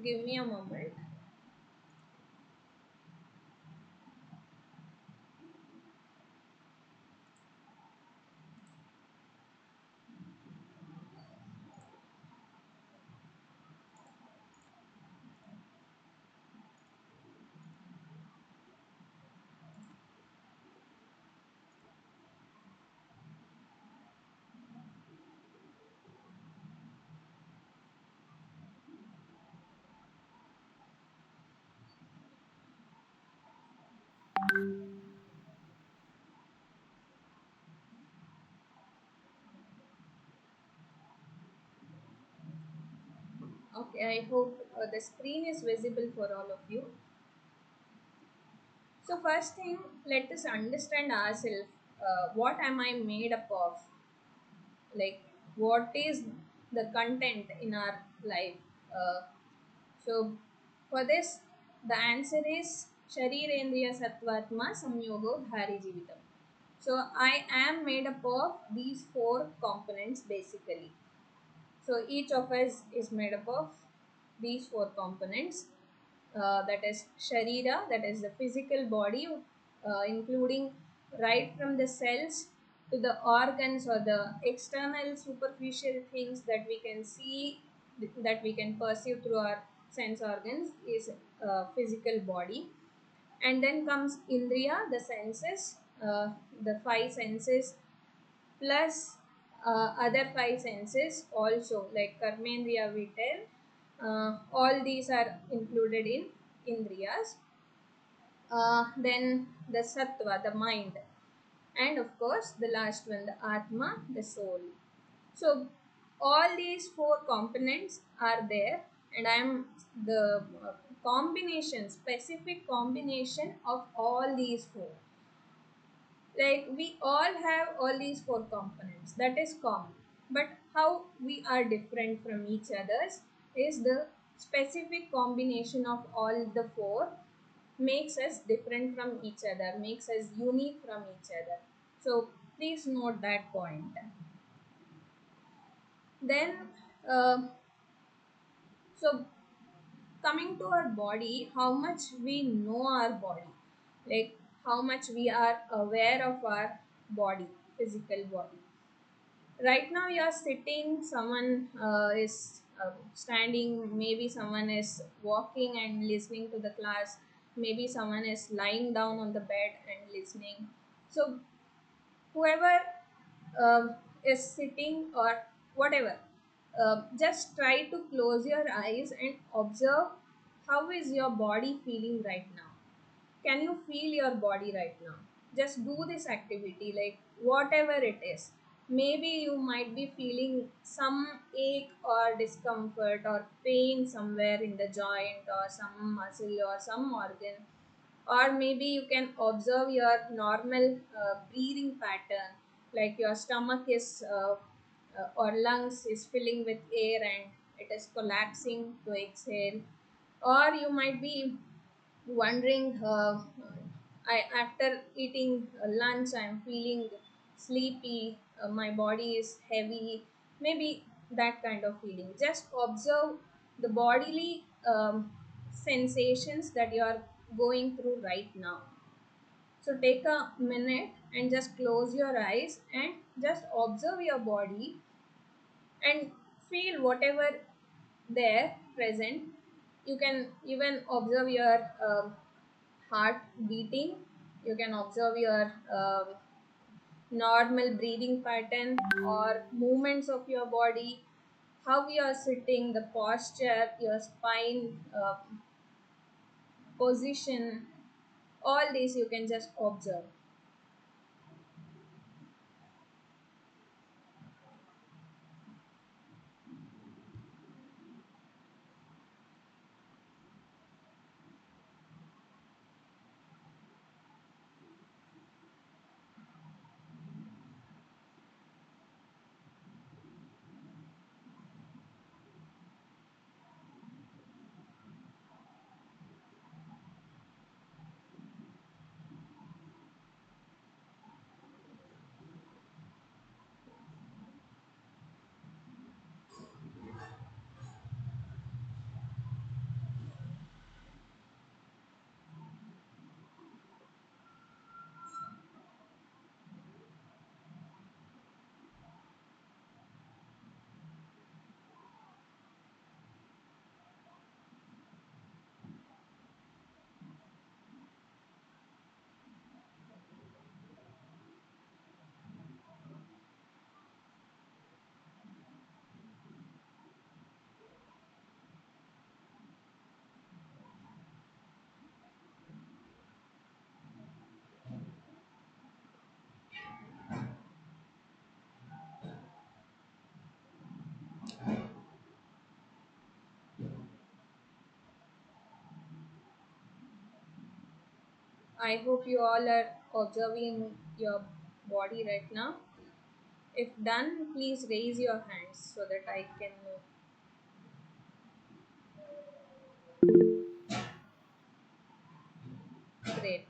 Give me a moment. Okay, I hope the screen is visible for all of you. So first thing, let us understand ourselves. What am I made up of? Like, what is the content in our life? Uh, so for this, the answer is Sharirendriya Sattvatma Samyogo Dhari Jivitam. So I am made up of these four components basically. So each of us is made up of these four components. That is Sharira, that is the physical body, including right from the cells to the organs or the external superficial things that we can see, that we can perceive through our sense organs, is physical body. And then comes Indriya, the senses, the five senses plus other five senses also, like Karmendriya we tell. All these are included in Indriyas. Then the Sattva, the mind, and of course the last one, the Atma, the soul. So all these four components are there, and I am the combination, specific combination of all these four. Like, we all have all these four components, that is common, but how we are different from each others is the specific combination of all the four makes us different from each other, makes us unique from each other. So please note that point. Then uh, so coming to our body, how much we know our body, like how much we are aware of our body, physical body. Right now you are sitting, someone is standing, maybe someone is walking and listening to the class, maybe someone is lying down on the bed and listening. So whoever is sitting or whatever, just try to close your eyes and observe how is your body feeling right now. Can you feel your body right now? Just do this activity, like whatever it is. Maybe you might be feeling some ache or discomfort or pain somewhere in the joint or some muscle or some organ, or maybe you can observe your normal breathing pattern, like your stomach is or lungs is filling with air and it is collapsing to exhale. Or you might be wondering, after eating lunch I'm feeling sleepy, my body is heavy, maybe that kind of feeling. Just observe the bodily sensations that you are going through right now. So take a minute and just close your eyes and just observe your body and feel whatever there present. You can even observe your heart beating. You can observe your normal breathing pattern or movements of your body, how you are sitting, the posture, your spine position. All this you can just observe. I hope you all are observing your body right now. If done, please raise your hands so that I can know. Great.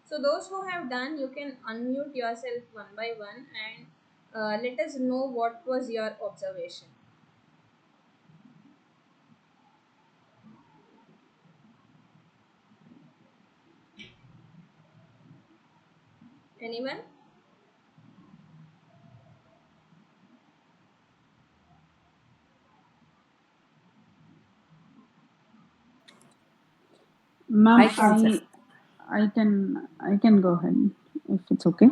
So, those who have done, you can unmute yourself one by one and let us know what was your observation. Anyone? I Ma'am, can, sir. I can go ahead if it's okay.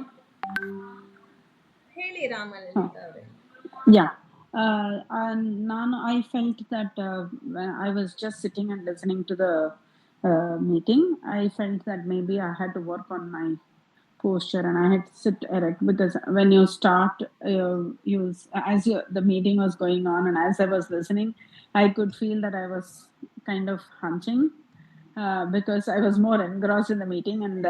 ಹೇಳಿ Huh. ರಾಮಲಲಿತಾ ಅವರೇ. Yeah. And Nan, I felt that when I was just sitting and listening to the meeting, I felt that maybe I had to work on my posture and I had to sit erect because when you start, the meeting was going on and as I was listening, I could feel that I was kind of hunching because I was more engrossed in the meeting, and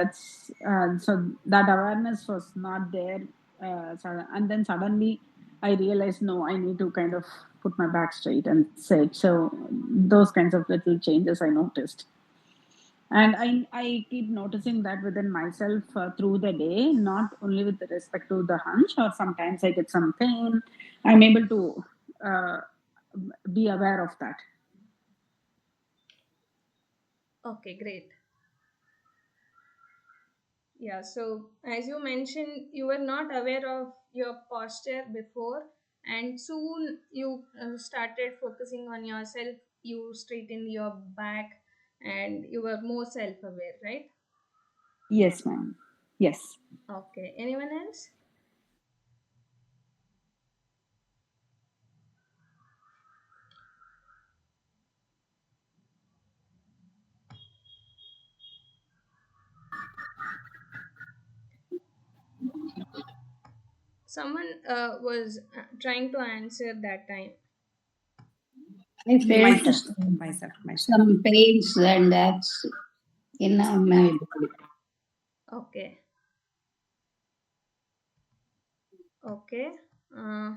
so that awareness was not there. And then suddenly I realized, no, I need to kind of put my back straight and sit. So those kinds of little changes I noticed. And I keep noticing that within myself through the day, not only with respect to the hunch, or sometimes I get some pain. I'm able to uh, be aware of that. Okay, great. Yeah, so as you mentioned, you were not aware of your posture before, and soon you started focusing on yourself. You straightened your back, and you were more self aware, right? Yes, ma'am. Yes. Okay, anyone else? Someone was trying to answer that time. I felt Myself, myself. some pains, and that's in my body. Okay, okay. Uh,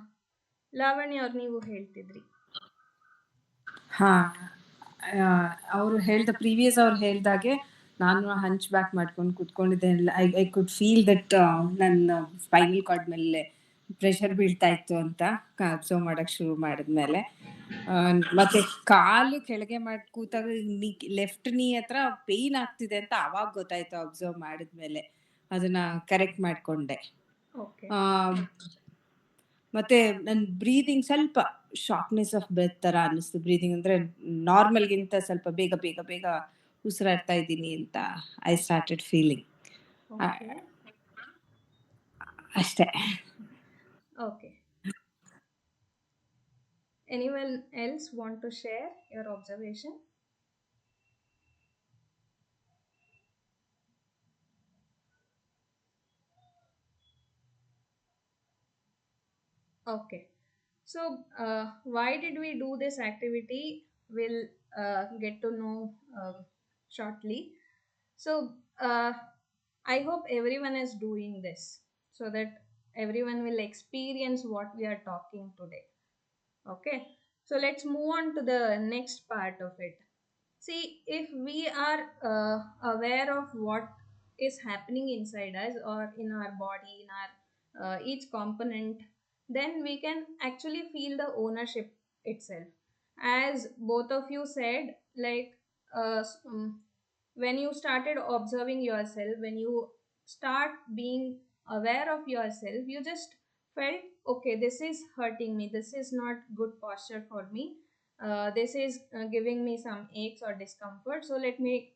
Lavanya ಅವ್ರು ನೀವು ಹೇಳ್ತಿದ್ರಿ. ಹಾ ಅವರು previous ಅವ್ರು ಹೇಳ್ದಾಗೆ ನಾನು ಹಂಚ್ back ಮಾಡ್ಕೊಂಡು ಕೂತ್ಕೊಂಡಿದ್ದೆ. I could feel that ನನ್ನ spinal cord ಮೇಲೆ ಪ್ರೆಷರ್ ಬೀಳ್ತಾ ಇತ್ತು ಅಂತ ಅಬ್ಸರ್ವ್ ಮಾಡಕ್ ಶುರು ಮಾಡಿದ್ಮೇಲೆ ಮತ್ತೆ ಕಾಲು ಕೆಳಗೆ ಮಾಡಿ ಕೂತಾಗ ಲೆಫ್ಟ್ ನೀ ಹತ್ರ ಪೇನ್ ಆಗ್ತಿದೆ ಅಂತ ಅವಾಗ ಗೊತ್ತಾಯ್ತು ಅಬ್ಸರ್ವ್ ಮಾಡಿದ್ಮೇಲೆ. ಅದನ್ನ ಕರೆಕ್ಟ್ ಮಾಡ್ಕೊಂಡೆ. ಓಕೆ, ಆ, ಮತ್ತೆ ನನ್ನ ಬ್ರೀದಿಂಗ್ ಸ್ವಲ್ಪ ಶಾರ್ಟ್ನೆಸ್ ಆಫ್ ಬ್ರೆತ್ ತರ ಅನ್ನಿಸ್ತು. ಬ್ರೀದಿಂಗ್ ಅಂದ್ರೆ ನಾರ್ಮಲ್ಗಿಂತ ಸ್ವಲ್ಪ ಬೇಗ ಬೇಗ ಬೇಗ ಉಸಿರಾಡ್ತಾ ಇದ್ದೀನಿ ಅಂತ ಐ ಸ್ಟಾರ್ಟೆಡ್ ಫೀಲಿಂಗ್. ಓಕೆ, ಅಷ್ಟೇ. Okay. Anyone else want to share your observation? Okay. So, why did we do this activity? We'll get to know shortly. So, I hope everyone is doing this so that everyone will experience what we are talking today. Okay. So, let's move on to the next part of it. See, if we are aware of what is happening inside us or in our body, in our each component, then we can actually feel the ownership itself. As both of you said, like when you started observing yourself, when you start being aware of yourself, you just felt, okay, this is hurting me, this is not good posture for me, this is giving me some aches or discomfort, so let me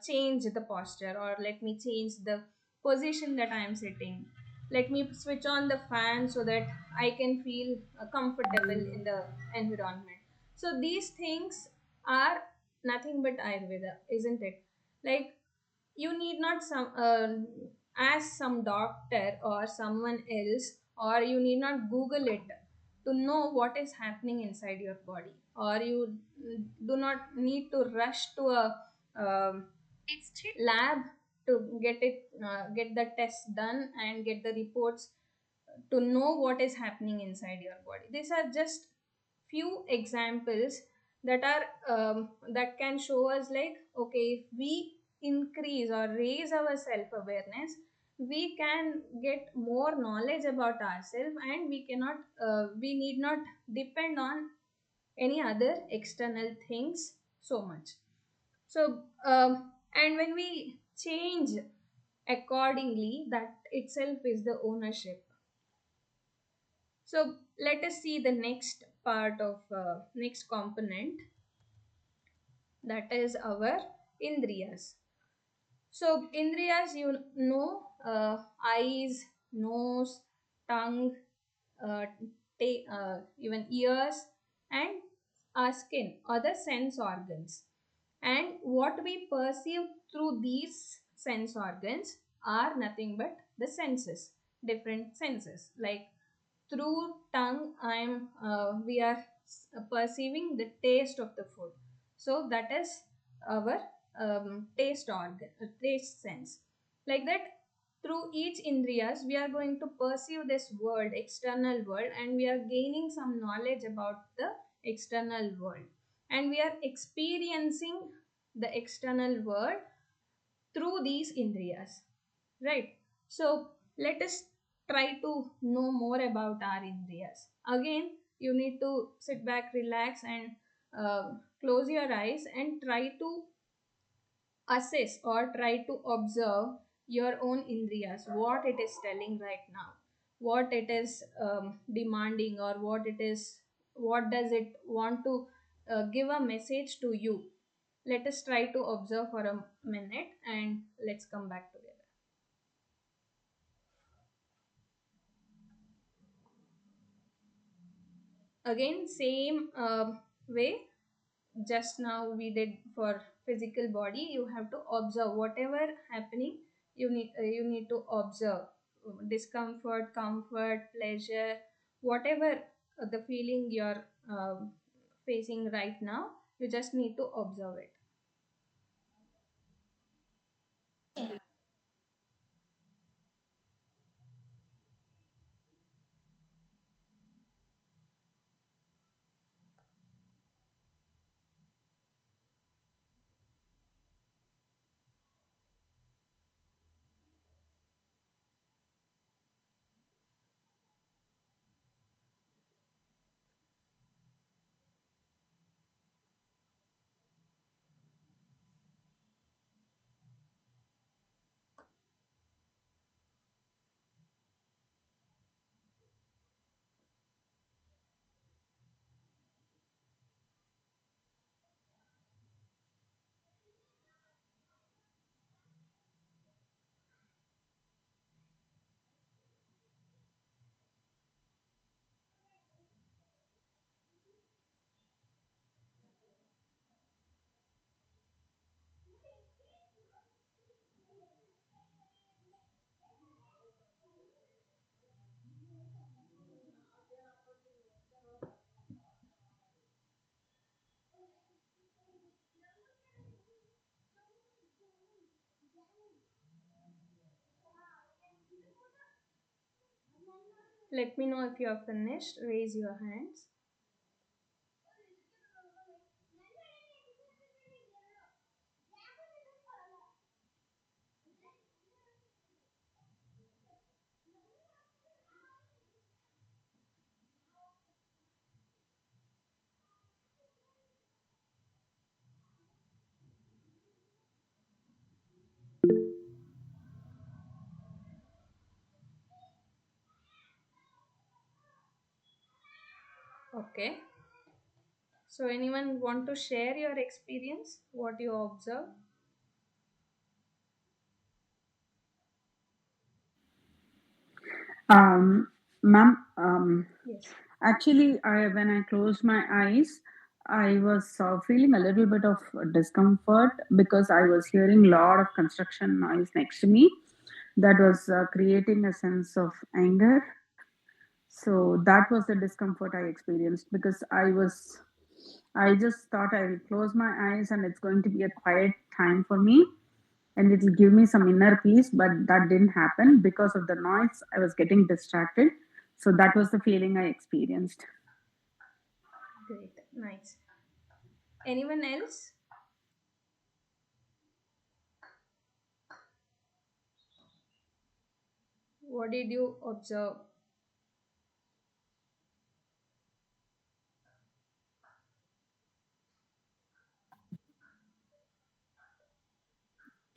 change the posture, or let me change the position that I am sitting, let me switch on the fan so that I can feel comfortable in the environment. So these things are nothing but ayurveda, isn't it? Like, you need not ask some doctor or someone else, or you need not google it to know what is happening inside your body, or you do not need to rush to a um, lab to get the tests done and get the reports to know what is happening inside your body. These are just few examples that are that can show us, like, okay, if we increase or raise our self awareness, we can get more knowledge about ourselves, and we need not depend on any other external things so much. So and when we change accordingly, that itself is the ownership. So let us see the next part of next component, that is our indriyas. So indriyas, eyes, nose, tongue, uh, even ears, and our skin, other sense organs. And what we perceive through these sense organs are nothing but the senses, different senses. Like through tongue, we are perceiving the taste of the food. So that is our taste organ, taste sense. Like that, through each indriyas, we are going to perceive this world, external world, and we are gaining some knowledge about the external world, and we are experiencing the external world through these indriyas, right? So let us try to know more about our indriyas. Again, you need to sit back, relax, and close your eyes and try to assess or try to observe your own indriyas, what it is telling right now, what it is demanding, or what does it want to give a message to you. Let us try to observe for a minute, and let's come back together. Again, same way, just now we did for physical body. You have to observe whatever happening. You need to observe discomfort, comfort, pleasure, whatever the feeling you're facing right now. You just need to observe it. Let me know if you are finished. Raise your hands. Okay. So anyone want to share your experience, what you observe? Um, Ma'am, Yes. actually, when I closed my eyes, I was feeling a little bit of discomfort because I was hearing a lot of construction noise next to me that was creating a sense of anger. So that was the discomfort I experienced because I was I just thought I will close my eyes and it's going to be a quiet time for me and it will give me some inner peace, but that didn't happen because of the noise. I was getting distracted. So that was the feeling I experienced. Great, nice. Anyone else? What did you observe?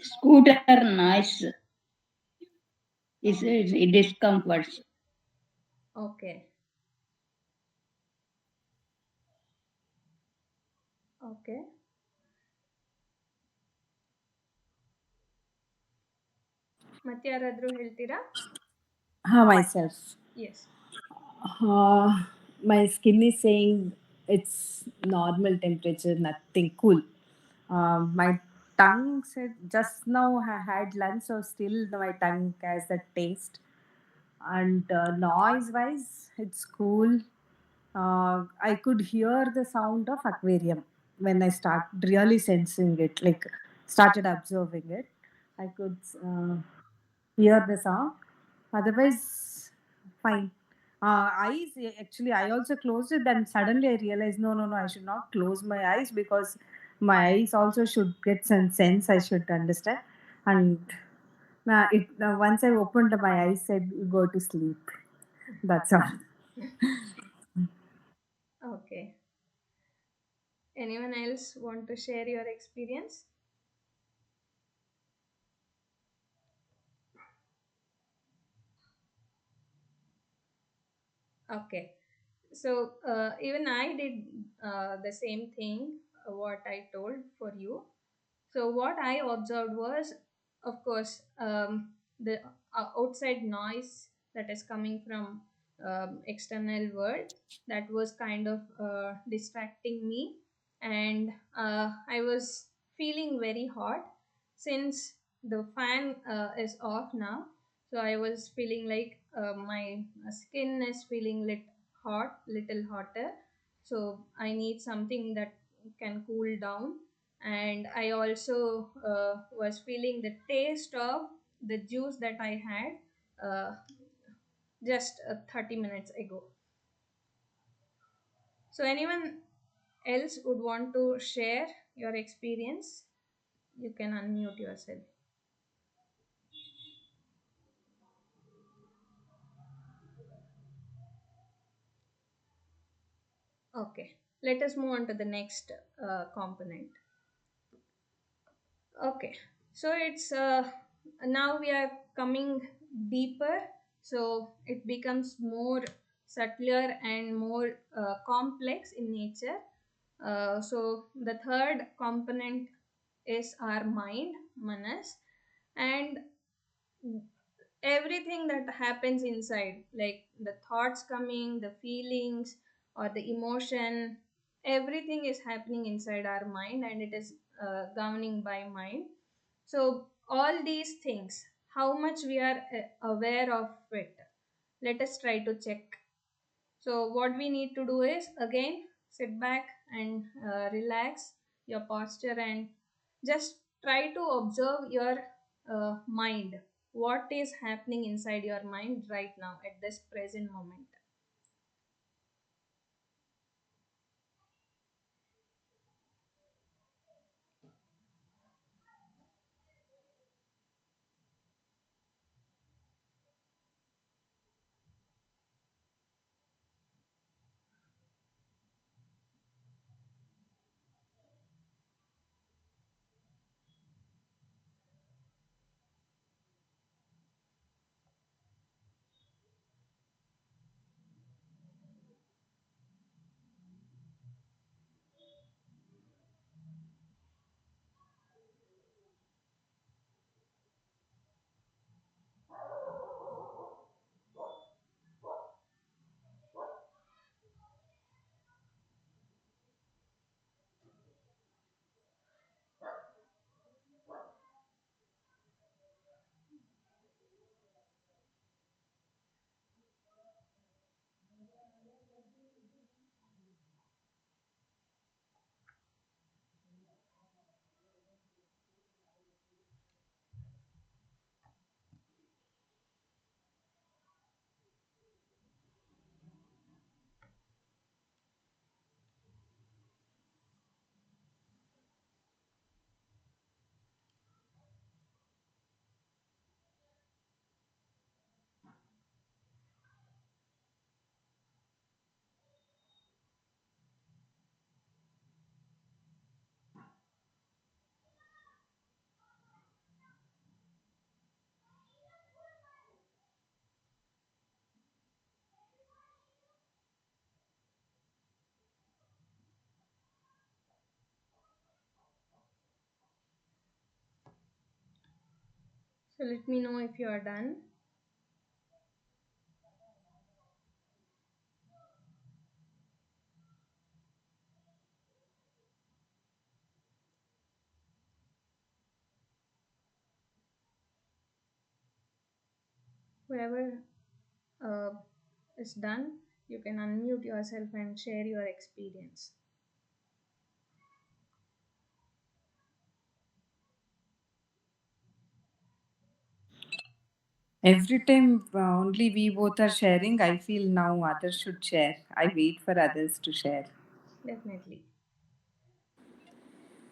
Scooter noise is discomforts. Okay, okay. ಮತ್ತೆ ಯಾರಾದರೂ ಹೇಳ್ತೀರಾ? Myself. Yes. Uh, my skin is saying it's normal temperature, nothing cool. My tongue said just now I had lunch, so still my tongue has that taste. And noise wise, it's cool. I could hear the sound of aquarium when I start really sensing it, like started observing it. I could hear the sound. Otherwise, fine. Eyes, actually, I also closed it. Then suddenly I realized, no, no, no, I should not close my eyes because my eyes also should get some sense. I should understand. And once I opened my eyes, said, go to sleep. That's all. Okay. Anyone else want to share your experience? Okay. So even I did the same thing what I told for you. So what I observed was, of course, the outside noise that is coming from external world that was kind of distracting me, and I was feeling very hot since the fan is off now. So I was feeling like my skin is feeling little hotter. So I need something that can cool down, and I also was feeling the taste of the juice that I had just 30 minutes ago. So anyone else would want to share your experience? You can unmute yourself. Okay, let us move on to the next component. Okay, so it's now we are coming deeper, so it becomes more subtler and more complex in nature. So the third component is our mind, manas, and everything that happens inside, like the thoughts coming, the feelings, or the emotion, everything is happening inside our mind, and it is governing by mind. So all these things, how much we are aware of it, let us try to check. So what we need to do is, again, sit back and relax your posture and just try to observe your mind. What is happening inside your mind right now at this present moment? So let me know if you are done. Whoever uh, is done, you can unmute yourself and share your experience. Every time only we both are sharing, I feel now others should share. I wait for others to share. Definitely.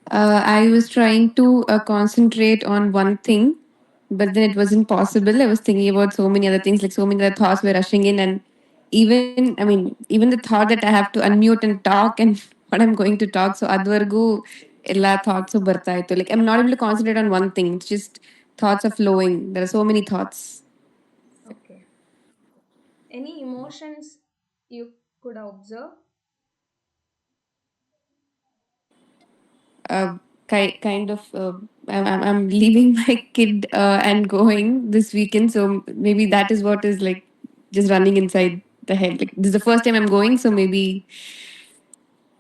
I was trying to concentrate on one thing, but then it wasn't possible. I was thinking about so many other things, like so many other thoughts were rushing in, and even the thought that I have to unmute and talk and what I'm going to talk. So advargu ella thoughts ಬರ್ತಾ ಇತ್ತು. Like I'm not able to concentrate on one thing. It's just thoughts are flowing. There are so many thoughts. Okay. Any emotions you could observe? Kind of I'm leaving my kid and going this weekend, so maybe that is what is like just running inside the head. Like this is the first time I'm going, so maybe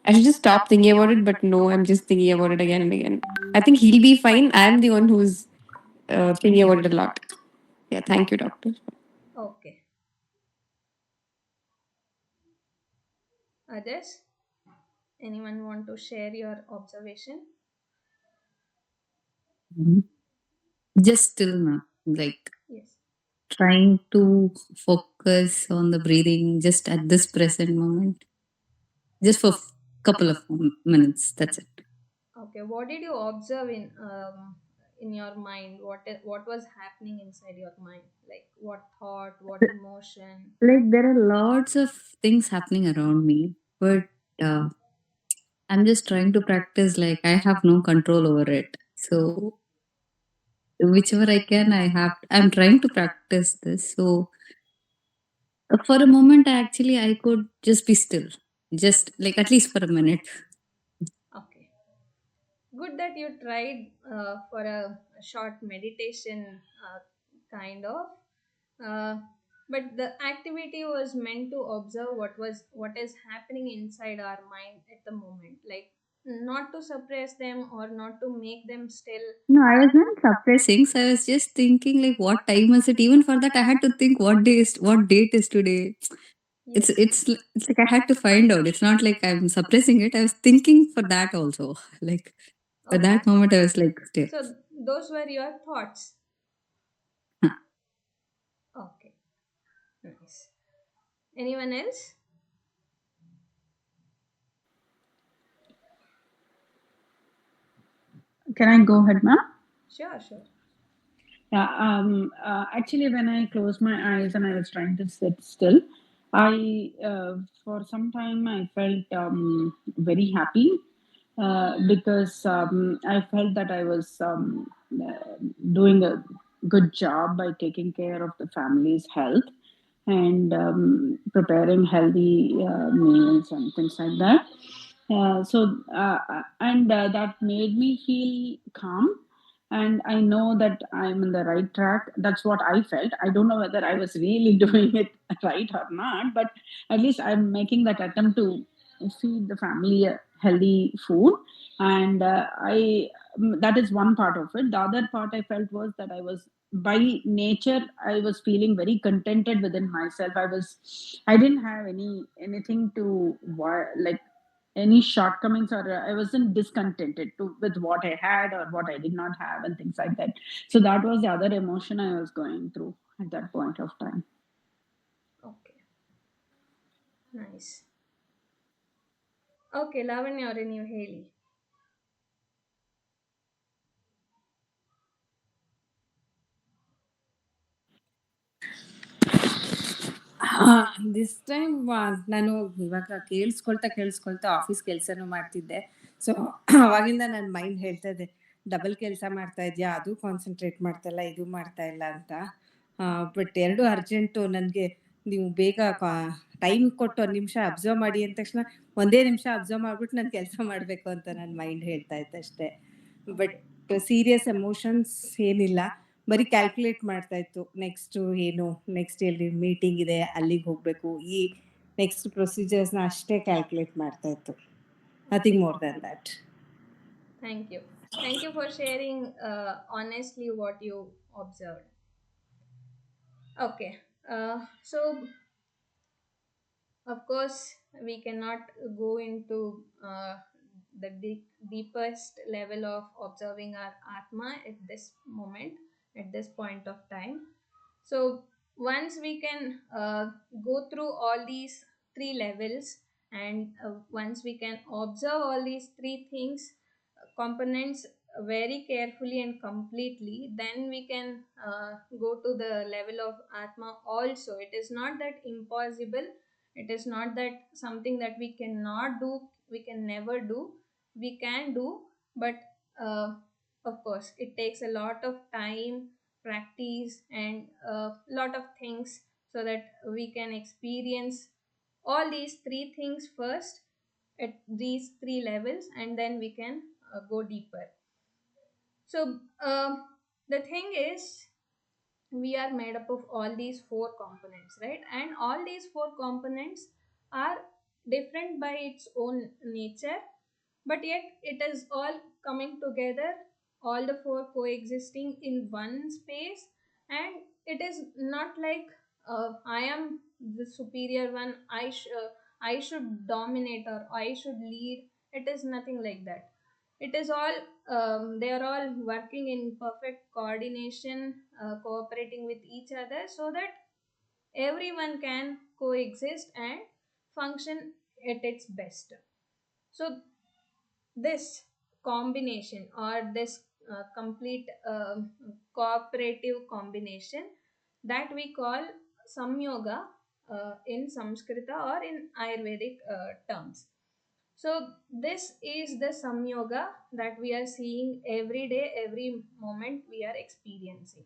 I should just stop thinking about it. But no, I'm just thinking about it again and again. I think he'll be fine. I'm the one who's thinking about it a lot. Yeah, thank you, doctor. Okay. Others? Anyone want to share your observation? Mhm. Just still now, like Yes. trying to focus on the breathing just at this present moment, just for couple of minutes. That's it. Okay. What did you observe in your mind? What was happening inside your mind? Like what thought, what emotion? Like there are lots of things happening around me, but uh, I'm just trying to practice. Like I have no control over it. So whichever I can, I'm trying to practice this. So for a moment, I could just be still, just like at least for a minute. Okay. Good that you tried for a short meditation kind of. Uh, but the activity was meant to observe what is happening inside our mind at the moment, like not to suppress them or not to make them still. No, I was not suppressing. So I was just thinking, like, what time was it? Even for that, I had to think what date is today. Yes. It's like I had to find out. It's not like I'm suppressing it. I was thinking for that also. Like for Okay. that moment, I was like still. So those were your thoughts. Huh. Okay. Nice. Anyone else? Can I go ahead, ma'am? Sure, sure. Yeah, actually, when I closed my eyes and I was trying to sit still, for some time, I felt very happy because I felt that I was doing a good job by taking care of the family's health and preparing healthy meals and things like that. And that made me feel calm, and I know that I'm in the right track. That's what I felt. I don't know whether I was really doing it right or not, but at least I'm making that attempt to feed the family a healthy food. And that is one part of it. The other part I felt was that I was, by nature, I was feeling very contented within myself. I didn't have anything to like any shortcomings, or I wasn't discontented with what I had or what I did not have and things like that. So that was the other emotion I was going through at that point of time. Okay. Nice. Okay, Lavanya or New Haley. This time ನಾನು ಇವಾಗ ಕೇಳಿಸ್ಕೊಳ್ತಾ office ಕೆಲಸನೂ ಮಾಡ್ತಿದ್ದೆ. So ಅವಾಗಿಂದ ನನ್ನ mind ಹೇಳ್ತಾ ಇದೆ, double ಕೆಲಸ ಮಾಡ್ತಾ ಇದೆಯಾ, ಅದು ಕಾನ್ಸಂಟ್ರೇಟ್ ಮಾಡ್ತಾ ಇಲ್ಲ, ಇದು ಮಾಡ್ತಾ ಇಲ್ಲ ಅಂತ. ಬಟ್ ಎರಡು ಅರ್ಜೆಂಟು ನನಗೆ. ನೀವು ಬೇಗ ಟೈಮ್ ಕೊಟ್ಟು ಒಂದು ನಿಮಿಷ ಅಬ್ಸರ್ವ್ ಮಾಡಿ ಅಂದ ತಕ್ಷಣ ಒಂದೇ ನಿಮಿಷ ಅಬ್ಸರ್ವ್ ಮಾಡಿಬಿಟ್ಟು ನಾನು ಕೆಲಸ ಮಾಡಬೇಕು ಅಂತ ನನ್ನ ಮೈಂಡ್ ಹೇಳ್ತಾ ಇತ್ತು ಅಷ್ಟೇ. ಬಟ್ ಸೀರಿಯಸ್ ಎಮೋಷನ್ಸ್ ಏನಿಲ್ಲ. ಬರೀ ಕ್ಯಾಲ್ಕುಲೇಟ್ ಮಾಡ್ತಾ ಇತ್ತು. ನೆಕ್ಸ್ಟು ಏನು, ನೆಕ್ಸ್ಟ್ ಎಲ್ಲಿ ಮೀಟಿಂಗ್ ಇದೆ, ಅಲ್ಲಿಗೆ ಹೋಗಬೇಕು, ಈ ನೆಕ್ಸ್ಟ್ ಪ್ರೊಸೀಜರ್ಸ್ನ ಅಷ್ಟೇ ಕ್ಯಾಲ್ಕುಲೇಟ್ ಮಾಡ್ತಾ ಇತ್ತು. Nothing more than that. Thank you. Thank you for sharing honestly what you observed. Okay. So, of course, we cannot go into the deepest level of observing our Atma at this moment, at this point of time. So, once we can go through all these three levels, and once we can observe all these three things, components very carefully and completely, then we can go to the level of Atma also. It is not that impossible, it is not that something that we cannot do, we can never do, we can do, but of course it takes a lot of time, practice, and a lot of things, so that we can experience all these three things first at these three levels, and then we can go deeper. So the thing is, we are made up of all these four components, right? And all these four components are different by its own nature, but yet it is all coming together, all the four coexisting in one space. And it is not like I am the superior one, I should dominate or I should lead. It is nothing like that. It is all they are all working in perfect coordination, cooperating with each other, so that everyone can coexist and function at its best. So this combination, or this complete cooperative combination, that we call samyoga in Sanskrita or in Ayurvedic terms. So this is the samyoga that we are seeing every day, every moment we are experiencing.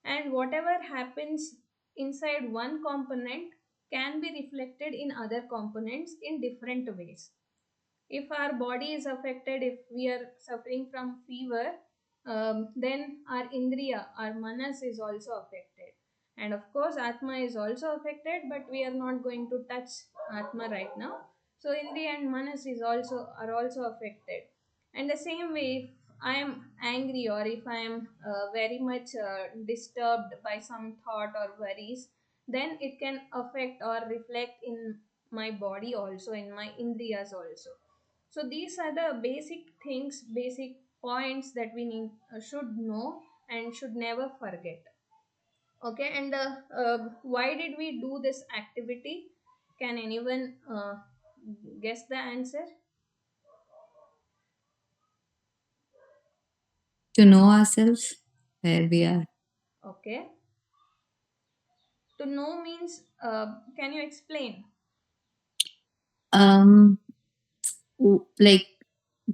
And whatever happens inside one component can be reflected in other components in different ways. If our body is affected, if we are suffering from fever, then our indriya, our manas is also affected, and of course atma is also affected, but we are not going to touch atma right now. So indriya and manas is also are also affected. And the same way, if I am angry, or if I am very much disturbed by some thought or worries, then it can affect or reflect in my body also, in my indriyas also. So these are the basic things, basic points that we need should know and should never forget. Okay, and why did we do this activity? Can anyone guess the answer? To know ourselves, where we are. Okay, to know means, can you explain? Um, like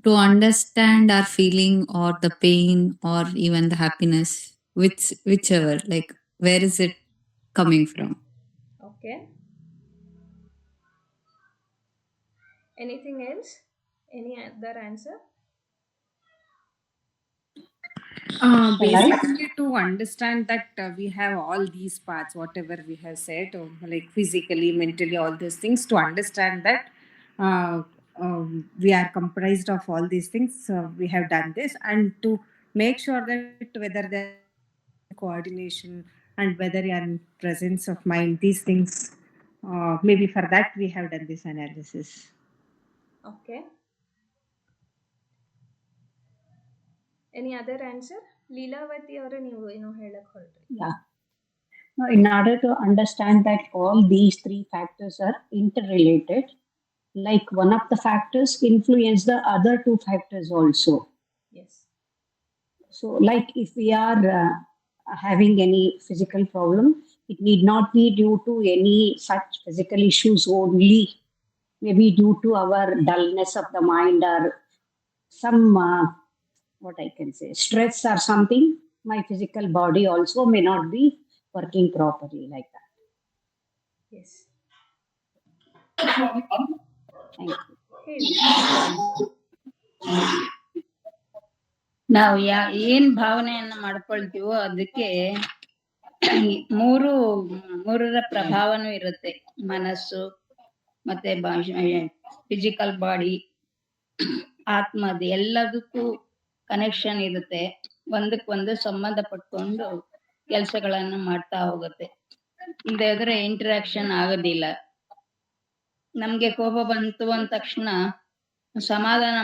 to understand our feeling or the pain or even the happiness, whichever, like where is it coming from? Okay, anything else? Any other answer? Basically, to understand that we have all these parts, whatever we have said, like physically, mentally, all these things, to understand that uh, we are comprised of all these things, we have done this, and to make sure that whether there is coordination and whether you are in presence of mind, these things, maybe for that we have done this analysis. Okay, any other answer? Leelavati ಅವರೇ, ನೀವು ಏನೋ ಹೇಳಕ್ ಹೊರಟ್ರಿ. Yeah. Now, in order to understand that all these three factors are interrelated, like one of the factors influence the other two factors also. Yes. So, like if we are having any physical problem, it need not be due to any such physical issues only. Maybe due to our dullness of the mind or some what I can say stress or something. My physical body also may not be working properly like that. Yes. Thank you. ಹೇಳಿ. ನಾವು ಏನ್ ಭಾವನೆಯನ್ನ ಮಾಡ್ಕೊಳ್ತೀವೋ ಅದಕ್ಕೆ ಮೂರು ಮೂರರ ಪ್ರಭಾವನೂ ಇರುತ್ತೆ. ಮನಸ್ಸು, ಮತ್ತೆ physical body, ಆತ್ಮದು ಎಲ್ಲದಕ್ಕೂ ಕನೆಕ್ಷನ್ ಇರುತ್ತೆ. ಒಂದಕ್ಕೊಂದು ಸಂಬಂಧ ಪಟ್ಕೊಂಡು ಕೆಲಸಗಳನ್ನ ಮಾಡ್ತಾ ಹೋಗುತ್ತೆ. ಇಲ್ಲದೆ ಇದ್ರೆ ಇಂಟರಾಕ್ಷನ್ ಆಗೋದಿಲ್ಲ. ನಮ್ಗೆ ಕೋಪ ಬಂತು ಅಂದ ತಕ್ಷಣ ಸಮಾಧಾನ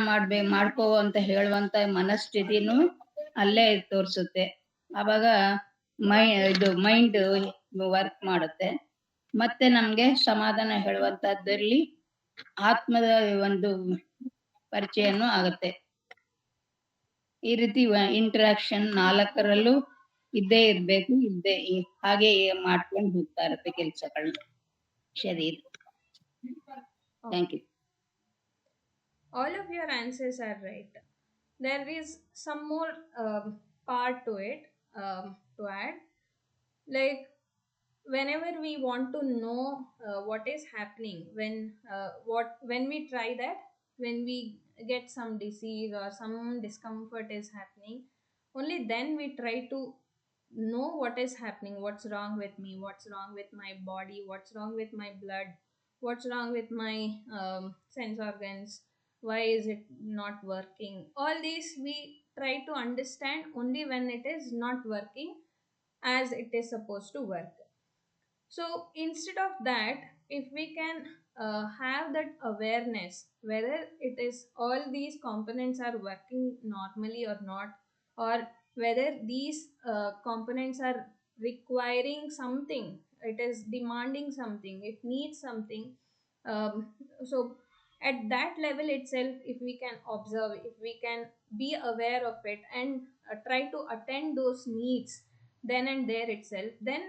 ಮಾಡ್ಕೋ ಅಂತ ಹೇಳುವಂತ ಮನಸ್ಥಿತಿನೂ ಅಲ್ಲೇ ತೋರಿಸುತ್ತೆ. ಆವಾಗ ಇದು ಮೈಂಡ್ ವರ್ಕ್ ಮಾಡುತ್ತೆ. ಮತ್ತೆ ನಮ್ಗೆ ಸಮಾಧಾನ ಹೇಳುವಂತದ್ದಲ್ಲಿ ಆತ್ಮದ ಒಂದು ಪರಿಚಯನೂ ಆಗುತ್ತೆ. ಈ ರೀತಿ ಇಂಟರಾಕ್ಷನ್ ನಾಲ್ಕರಲ್ಲೂ ಇದ್ದೇ ಇರ್ಬೇಕು. ಹಾಗೆ ಮಾಡ್ಕೊಂಡು ಹೋಗ್ತಾ ಇರುತ್ತೆ ಕೆಲ್ಸಗಳನ್ನ ಶರೀರ. Thank you. All of your answers are right. There is some more part to it, to add. Like, whenever we want to know what is happening, when we try that, when we get some disease or some discomfort is happening, only then we try to know what is happening, what's wrong with me, what's wrong with my body, what's wrong with my blood, what's wrong with my sense organs, why is it not working. All these we try to understand only when it is not working as it is supposed to work. So instead of that, if we can have that awareness whether it is all these components are working normally or not, or whether these components are requiring something, it is demanding something, it needs something. So at that level itself, if we can observe, if we can be aware of it and try to attend those needs then and there itself, then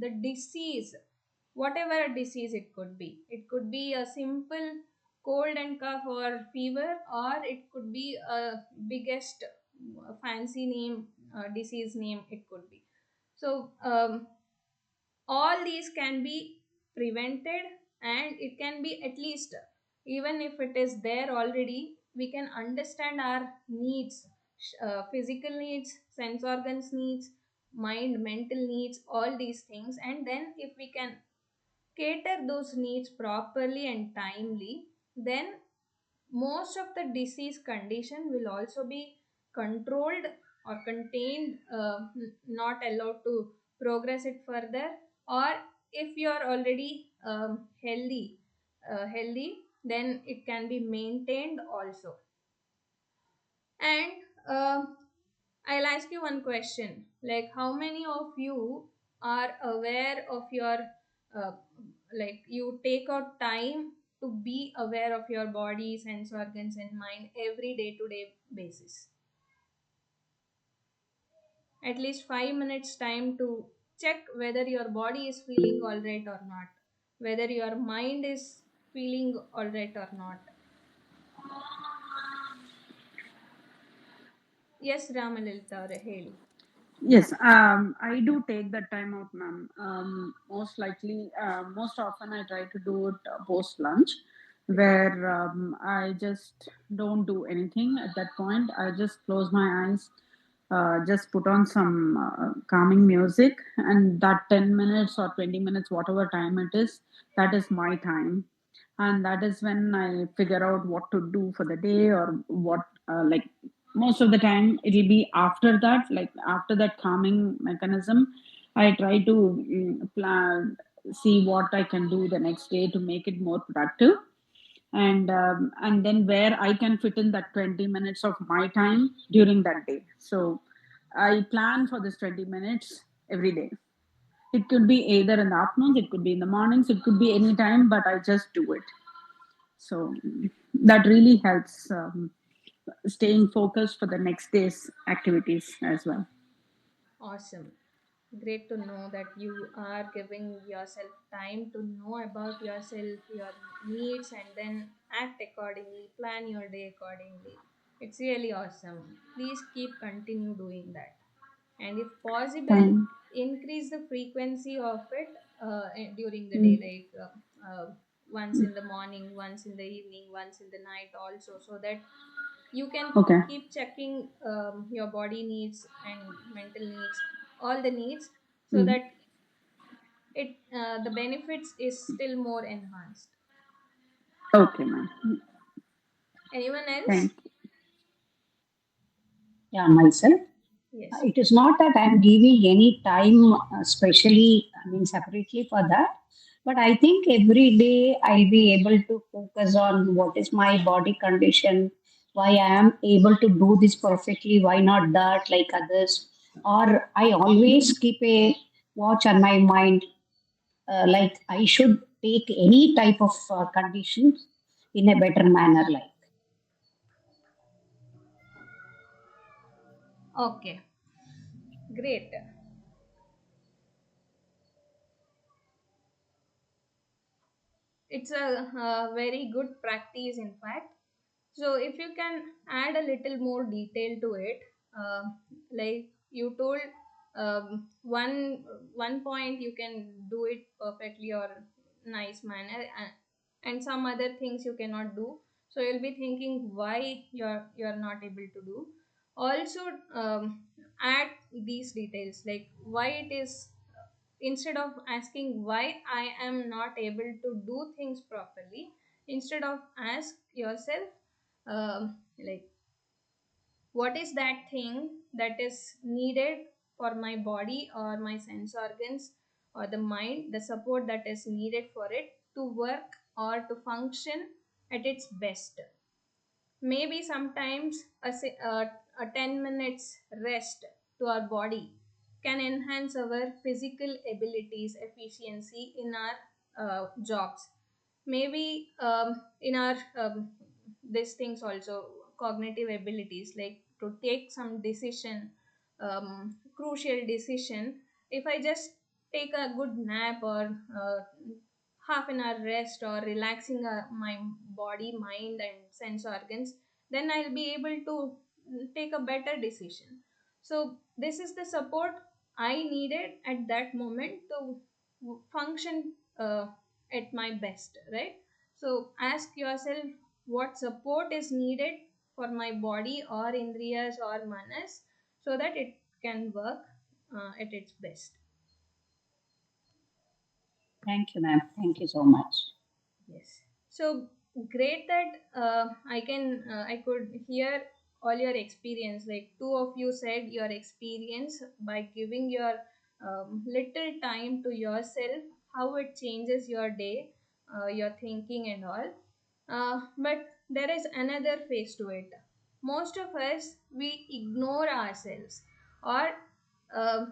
the disease, whatever a disease it could be a simple cold and cough or fever, or it could be a biggest fancy name, disease name it could be. So all these can be prevented, and it can be, at least even if it is there already, we can understand our needs, physical needs, sense organs needs, mind mental needs, all these things. And then if we can cater those needs properly and timely, then most of the disease condition will also be controlled or contained, not allowed to progress it further. Or if you are already healthy, then it can be maintained also. And I'll ask you one question, like how many of you are aware of your uh, like you take out time to be aware of your body, sense organs and mind every day to day basis? At least 5 minutes time to check whether your body is feeling all right or not, whether your mind is feeling all right or not. Yes, Ramalilita ಅವರೇ ಹೇಳಿ. Yes, I do take that time out, ma'am. Most likely, most often I try to do it post lunch, where I just don't do anything at that point. I just close my eyes, just put on some calming music, and that 10 minutes or 20 minutes, whatever time it is, that is my time. And that is when I figure out what to do for the day, or what, like, most of the time it'll be after that, like after that calming mechanism, I try to plan, see what I can do the next day to make it more productive. And then where I can fit in that 20 minutes of my time during that day. So I plan for this 20 minutes every day. It could be either in the afternoons, it could be in the mornings, it could be any time, but I just do it. So that really helps staying focused for the next day's activities as well. Awesome. Great to know that you are giving yourself time to know about yourself, your needs, and then act accordingly, plan your day accordingly. It's really awesome. Please keep continue doing that. And if possible, Thank. increase the frequency of it during the day, Mm. like once in the morning, once in the evening, once in the night also, so that You can Okay. keep checking your body needs and mental needs, all the needs, so Mm. that it the benefits is still more enhanced. Okay, ma'am. Anyone else? Thank Yeah, myself. Yes. It is not that I'm giving any time, specially, I mean, separately for that. But I think every day I'll be able to focus on what is my body condition, why I am able to do this perfectly, why not that like others. Or I always keep a watch on my mind, like I should take any type of conditions in a better manner. Like, Okay, great. It's a very good practice, in fact. So, if you can add a little more detail to it, uh, like you told, one point you can do it perfectly or nice manner, and some other things you cannot do. So you'll be thinking why you're not able to do. Also, add these details like why it is, instead of asking why I am not able to do things properly, instead of ask yourself, like what is that thing that is needed for my body or my sense organs or the mind, the support that is needed for it to work or to function at its best. Maybe sometimes a 10 minutes rest to our body can enhance our physical abilities, efficiency in our jobs. Maybe in our these things also, cognitive abilities, like to take some decision, crucial decision. If I just take a good nap or half an hour rest or relaxing my body, mind, and sense organs, then I'll be able to take a better decision. So, this is the support I needed at that moment to function at my best, right? So, ask yourself what support is needed for my body or indriyas or manas so that it can work at its best. thank you, ma'am. Thank you so much. Yes. So great that I could hear all your experience. Like two of you said your experience by giving your little time to yourself, how it changes your day, your thinking and all. But there is another phase to it. Most of us we ignore ourselves, or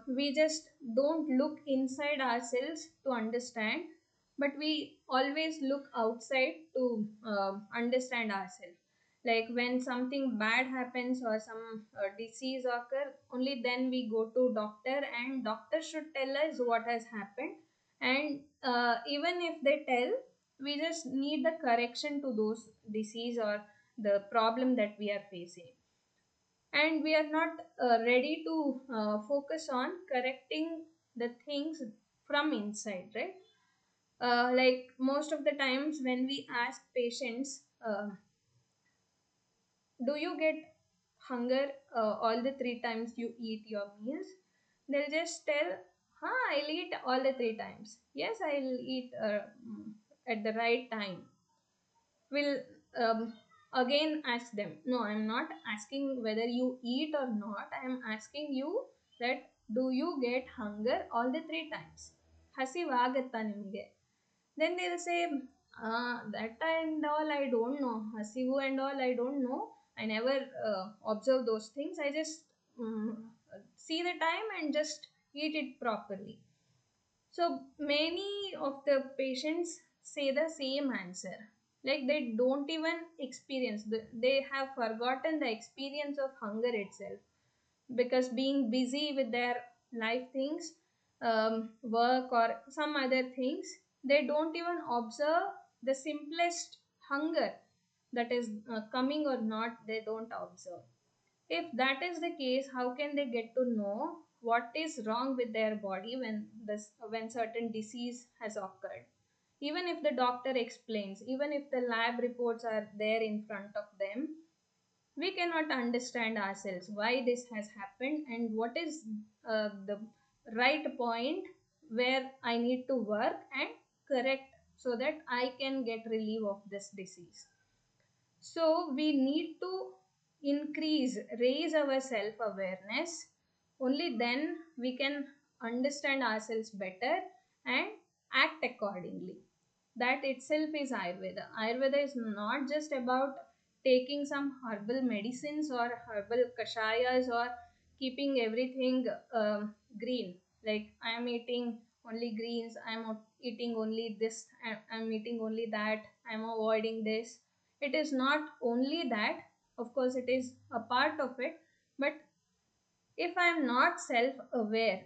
we just don't look inside ourselves to understand, but we always look outside to understand ourselves. Like when something bad happens or some disease occur, only then we go to doctor, and doctor should tell us what has happened. And even if they tell, we just need the correction to those disease or the problem that we are facing, and we are not ready to focus on correcting the things from inside, right? Like most of the times when we ask patients, do you get hunger all the three times you eat your meals, they'll just tell, I'll eat all the three times. Yes, I'll eat at the right time. We'll again ask them, no, I'm not asking whether you eat or not, I'm asking you that do you get hunger all the three times, ಹಸಿವಾಗತ್ತಾ ನಿಮಗೆ? Then they'll say, that and all I don't know. Hasivu and all I don't know. I never observe those things. I just see the time and just eat it properly. So many of the patients say the same answer. Like they don't even experience, they have forgotten the experience of hunger itself, because being busy with their life things, work or some other things, they don't even observe the simplest hunger that is coming or not, they don't observe. If that is the case, how can they get to know what is wrong with their body when certain disease has occurred? Even if the doctor explains, even if the lab reports are there in front of them, we cannot understand ourselves why this has happened and what is the right point where I need to work and correct so that I can get relief of this disease. So we need to raise our self awareness. Only then we can understand ourselves better and act accordingly. That itself is Ayurveda. Ayurveda is not just about taking some herbal medicines or herbal kashayas or keeping everything green. Like I am eating only greens, I am eating only this, I am eating only that, I am avoiding this. It is not only that, of course it is a part of it, but if I am not self aware,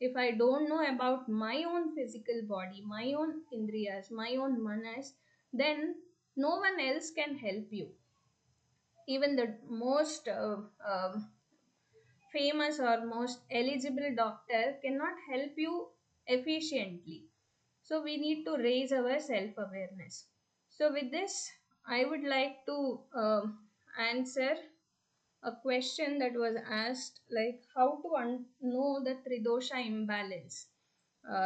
if I don't know about my own physical body, my own indriyas, my own manas, then no one else can help you. Even the most famous or most eligible doctor cannot help you efficiently. So we need to raise our self awareness. So with this, I would like to answer a question that was asked, like how to know the tridosha imbalance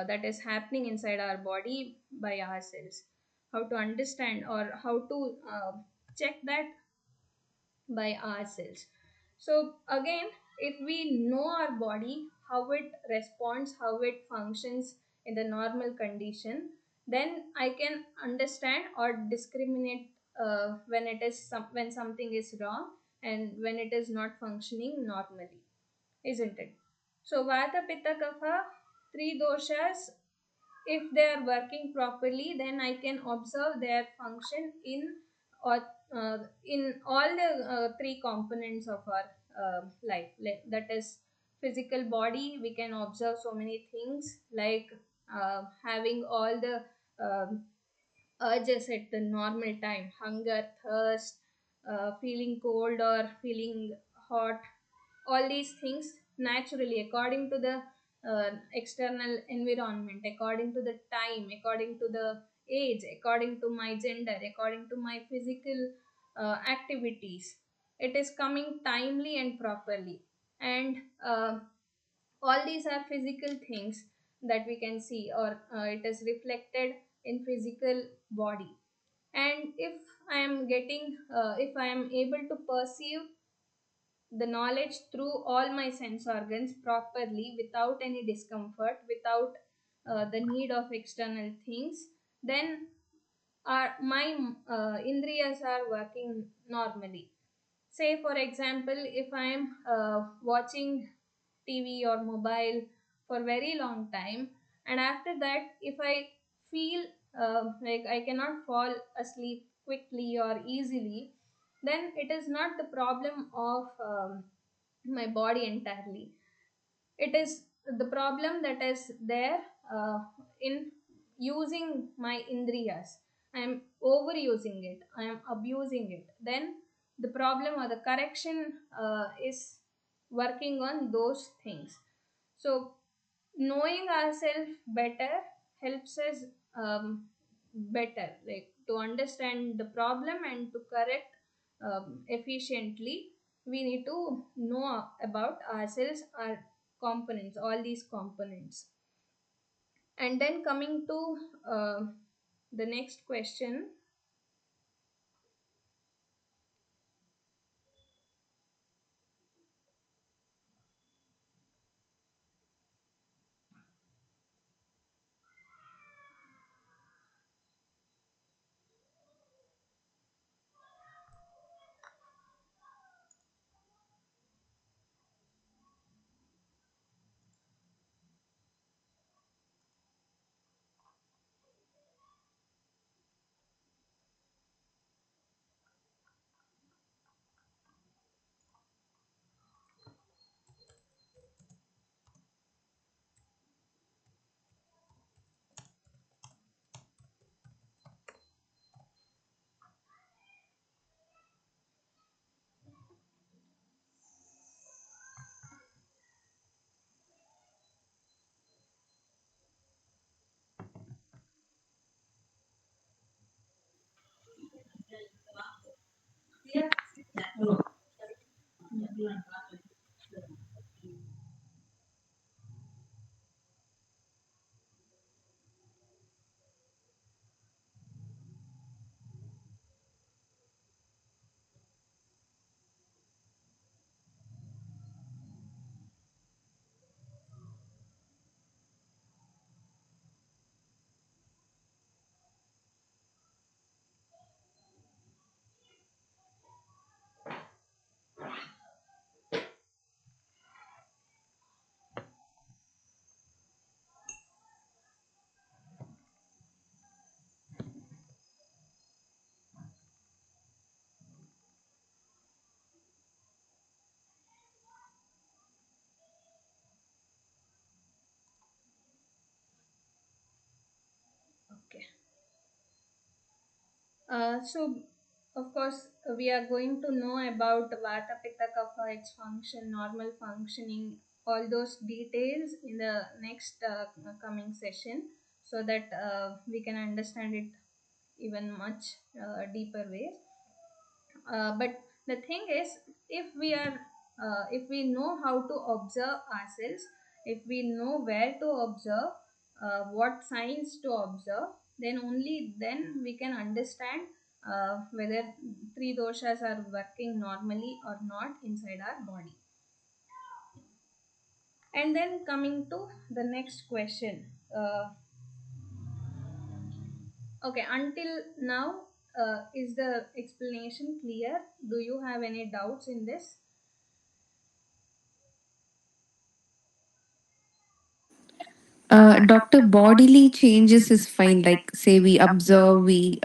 that is happening inside our body by ourselves, how to understand or how to check that by ourselves. So again, if we know our body, how it responds, how it functions in the normal condition, then I can understand or discriminate when when something is wrong and when it is not functioning normally, isn't it? So Vata, Pitta, Kapha, three doshas, if they are working properly, then I can observe their function or in all the three components of our life. That is physical body, we can observe so many things like having all the um urges at the normal time, hunger, thirst, feeling cold or feeling hot, all these things naturally according to the external environment, according to the time, according to the age, according to my gender, according to my physical activities, it is coming timely and properly. And all these are physical things that we can see, or it is reflected in physical body. And if I am getting if I am able to perceive the knowledge through all my sense organs properly without any discomfort, without the need of external things, then my indriyas are working normally. Say, for example, if I am watching TV or mobile for very long time, and after that, if I feel like I cannot fall asleep quickly or easily, then it is not the problem of my body entirely. It is the problem that is there in using my indriyas. I am overusing it, I am abusing it. Then the problem or the correction is working on those things. So knowing ourselves better helps us better, like to understand the problem and to correct efficiently. We need to know about ourselves, our components, all these components. And then coming to the next question. So, of course, we are going to know about Vata, Pitta, Kapha, its function, normal functioning, all those details in the next coming session, so that we can understand it even much deeper ways. But the thing is, if we know how to observe ourselves, if we know where to observe, what signs to observe, then only then we can understand whether three doshas are working normally or not inside our body. And then coming to the next question. Okay, until now, is the explanation clear? Do you have any doubts in this? Doctor, bodily changes is fine. Like, say we observe, we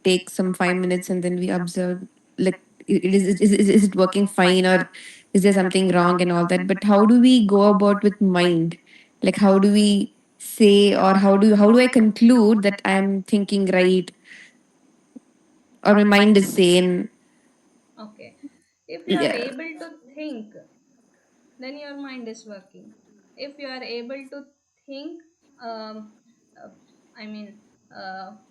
take some 5 minutes and then we observe. Like, is it working fine, or is there something wrong and all that? But how do we go about with mind? Like, how do we say, or how do I conclude that I'm thinking right, or my mind is sane? Okay. If you are Yeah. able to think, then your mind is working. If you are able to think, um, uh, I mean,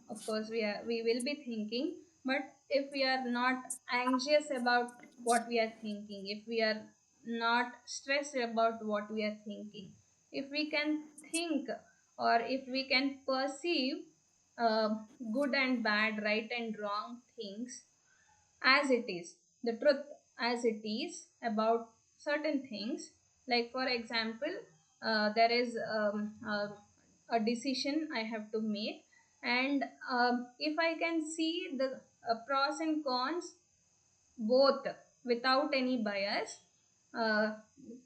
of course, we will be thinking. But if we are not anxious about what we are thinking, if we are not stressed about what we are thinking, if we can think, or if we can perceive uh, good and bad, right and wrong things as it is, the truth as it is about certain things. Like, for example, there is a decision I have to make, and if I can see the pros and cons both without any bias, uh,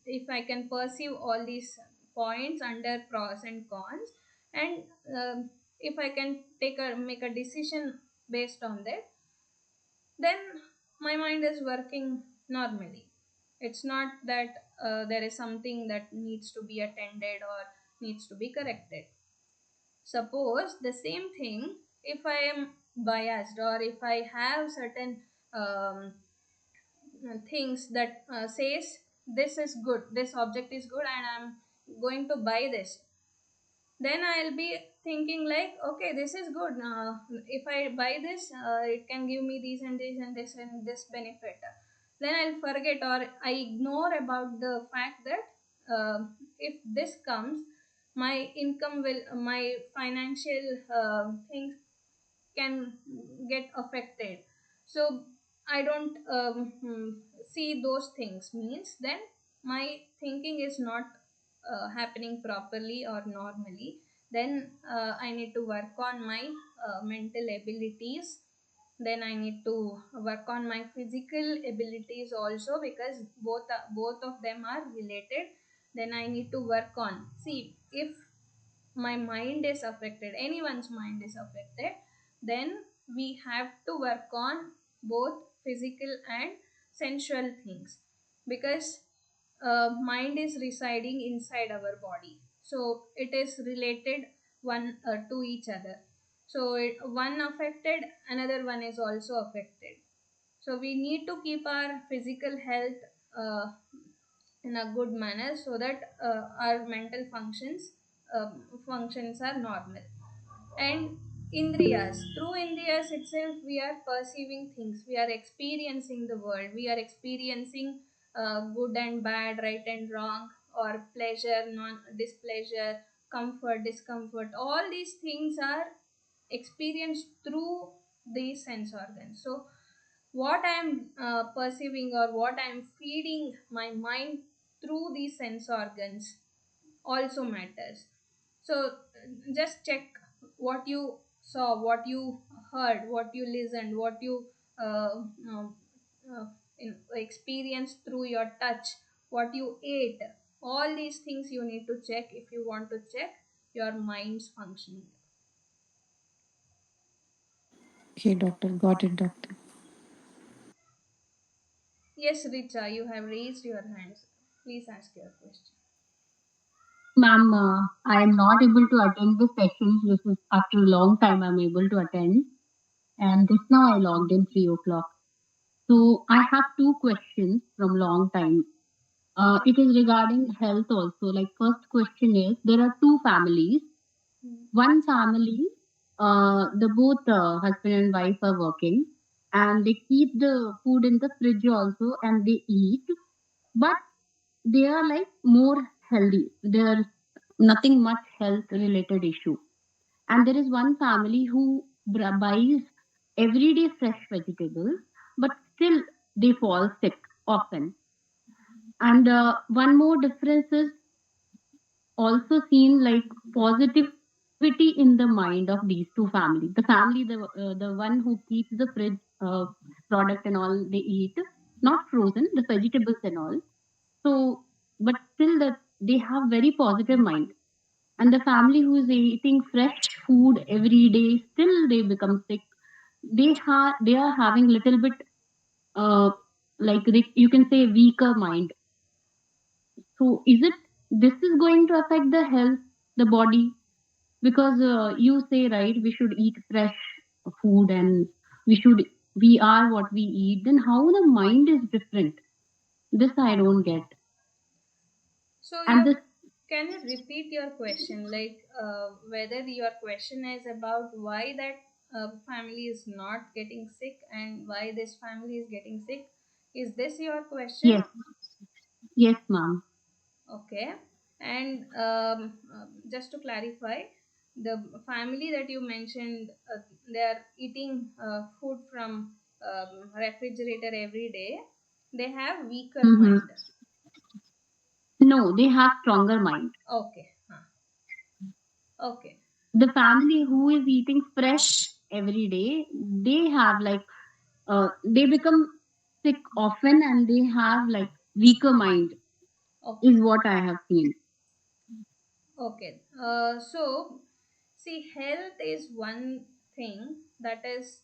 if I can perceive all these points under pros and cons, and if I can make a decision based on that, then my mind is working normally. It's not that there is something that needs to be attended or needs to be corrected. Suppose the same thing, if I am biased, or if I have certain um, things that says this is good, this object is good, and I'm going to buy this, then I'll be thinking like, okay, this is good. If I buy this, it can give me these and this and this and this benefit. Then I'll forget, or I ignore about the fact that if this comes, my income will, my financial things can get affected. So I don't see those things, means then my thinking is not happening properly or normally. Then I need to work on my mental abilities. Then I need to work on my physical abilities also, because both of them are related. Then I need to work on, see, if my mind is affected, anyone's mind is affected, then we have to work on both physical and sensual things, because mind is residing inside our body, so it is related one to each other. So one affected, another one is also affected. So we need to keep our physical health uh, in a good manner, so that our mental functions are normal. And indriyas, through indriyas itself, we are perceiving things, we are experiencing the world, we are experiencing good and bad, right and wrong, or pleasure, non displeasure, comfort, discomfort. All these things are experienced through these sense organs. So what I am perceiving, or what I am feeding my mind through these sense organs also matters. So just check what you saw, what you heard, what you listened, what you uh, uh, uh, experienced through your touch, what you ate. All these things you need to check if you want to check your mind's functioning. Okay, doctor. Got it, doctor. Yes, Richa, you have raised your hands. Please ask your question. Ma'am, I am not able to attend the sessions. This is after a long time I'm able to attend. and just now I logged in 3 o'clock. So I have two questions from long time. It is regarding health also. Like first question is there are two families. One family, the both husband and wife are working, and they keep the food in the fridge also, and they eat. But they are like more healthy. There's nothing much health related issue. And there is one family who buys everyday fresh vegetables, but still they fall sick often. And one more difference is also seen like positivity in the mind of these two families. The family, the one who keeps the fridge product and all they eat, not frozen, the vegetables and all. So, but still that they have very positive mind. And the family who is eating fresh food every day, still they become sick. They are having little bit uh, like you can say weaker mind. So is it this is going to affect the health, the body? Because you say right, we should eat fresh food and we are what we eat. Then how the mind is different? This I don't get. So And this can you repeat your question? Like whether your question is about why that family is not getting sick and why this family is getting sick. Is this your question? yes, yes, ma'am. Okay. And just to clarify, the family that you mentioned, they are eating food from refrigerator every day. They have weaker Hmm. mind. No, they have stronger mind. Okay. Okay. The family who is eating fresh every day, they have like they become sick often and they have like weaker mind Okay. is what I have seen. Okay. So, see, health is one thing that is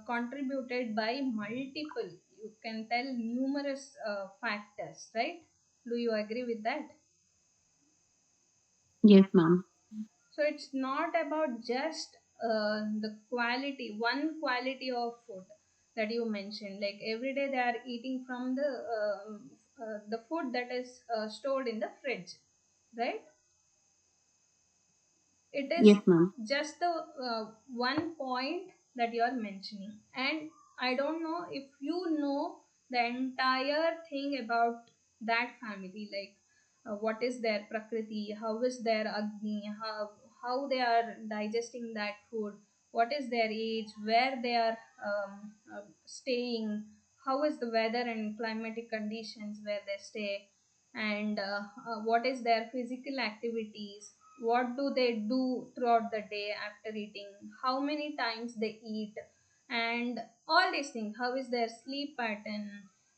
contributed by multiple, you can tell numerous factors, right? Do you agree with that? Yes, ma'am. So, it's not about just the quality, one quality of food that you mentioned. Like every day they are eating from the food that is stored in the fridge, right? It is Yes, ma'am. just the one point that you are mentioning, and I don't know if you know the entire thing about that family, like what is their prakriti, how is their agni, how they are digesting that food, what is their age, where they are staying, how is the weather and climatic conditions where they stay, and what is their physical activities, what do they do throughout the day after eating, how many times they eat, and all these things, how is their sleep pattern,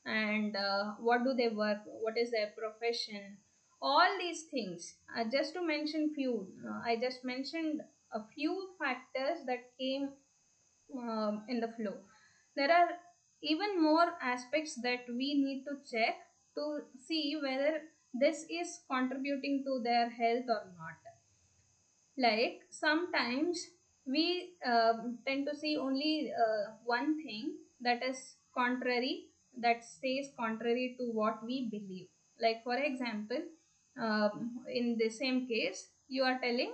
and what do they work, what is their profession, all these things, just to mention few, I just mentioned a few factors that came in the flow. There are even more aspects that we need to check to see whether this is contributing to their health or not. Like sometimes we tend to see only one thing that is contrary, that stays contrary to what we believe. Like for example, in the same case you are telling,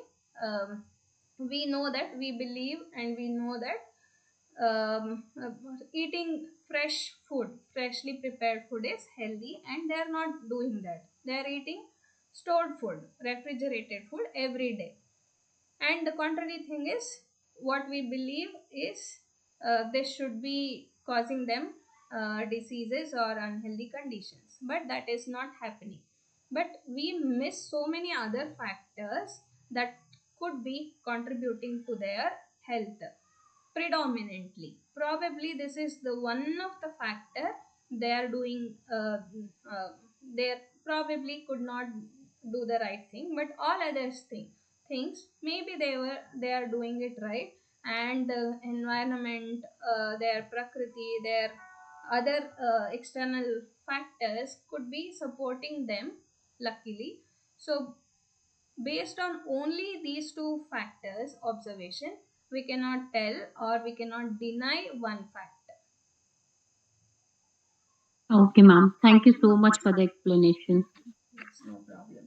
we know that we believe and we know that eating fresh food, freshly prepared food is healthy, and they are not doing that. They are eating stored food, refrigerated food every day. And the contrary thing is, what we believe is this should be causing them diseases or unhealthy conditions, but that is not happening. But we miss so many other factors that could be contributing to their health predominantly. Probably this is the one of the factor they are doing, they probably could not do the right thing, but all others things maybe they are doing it right, and the environment, their prakriti, their other external factors could be supporting them, luckily. So based on only these two factors observation, we cannot tell or we cannot deny one fact. Okay, ma'am. Thank you so much for the explanation. Yes, no problem.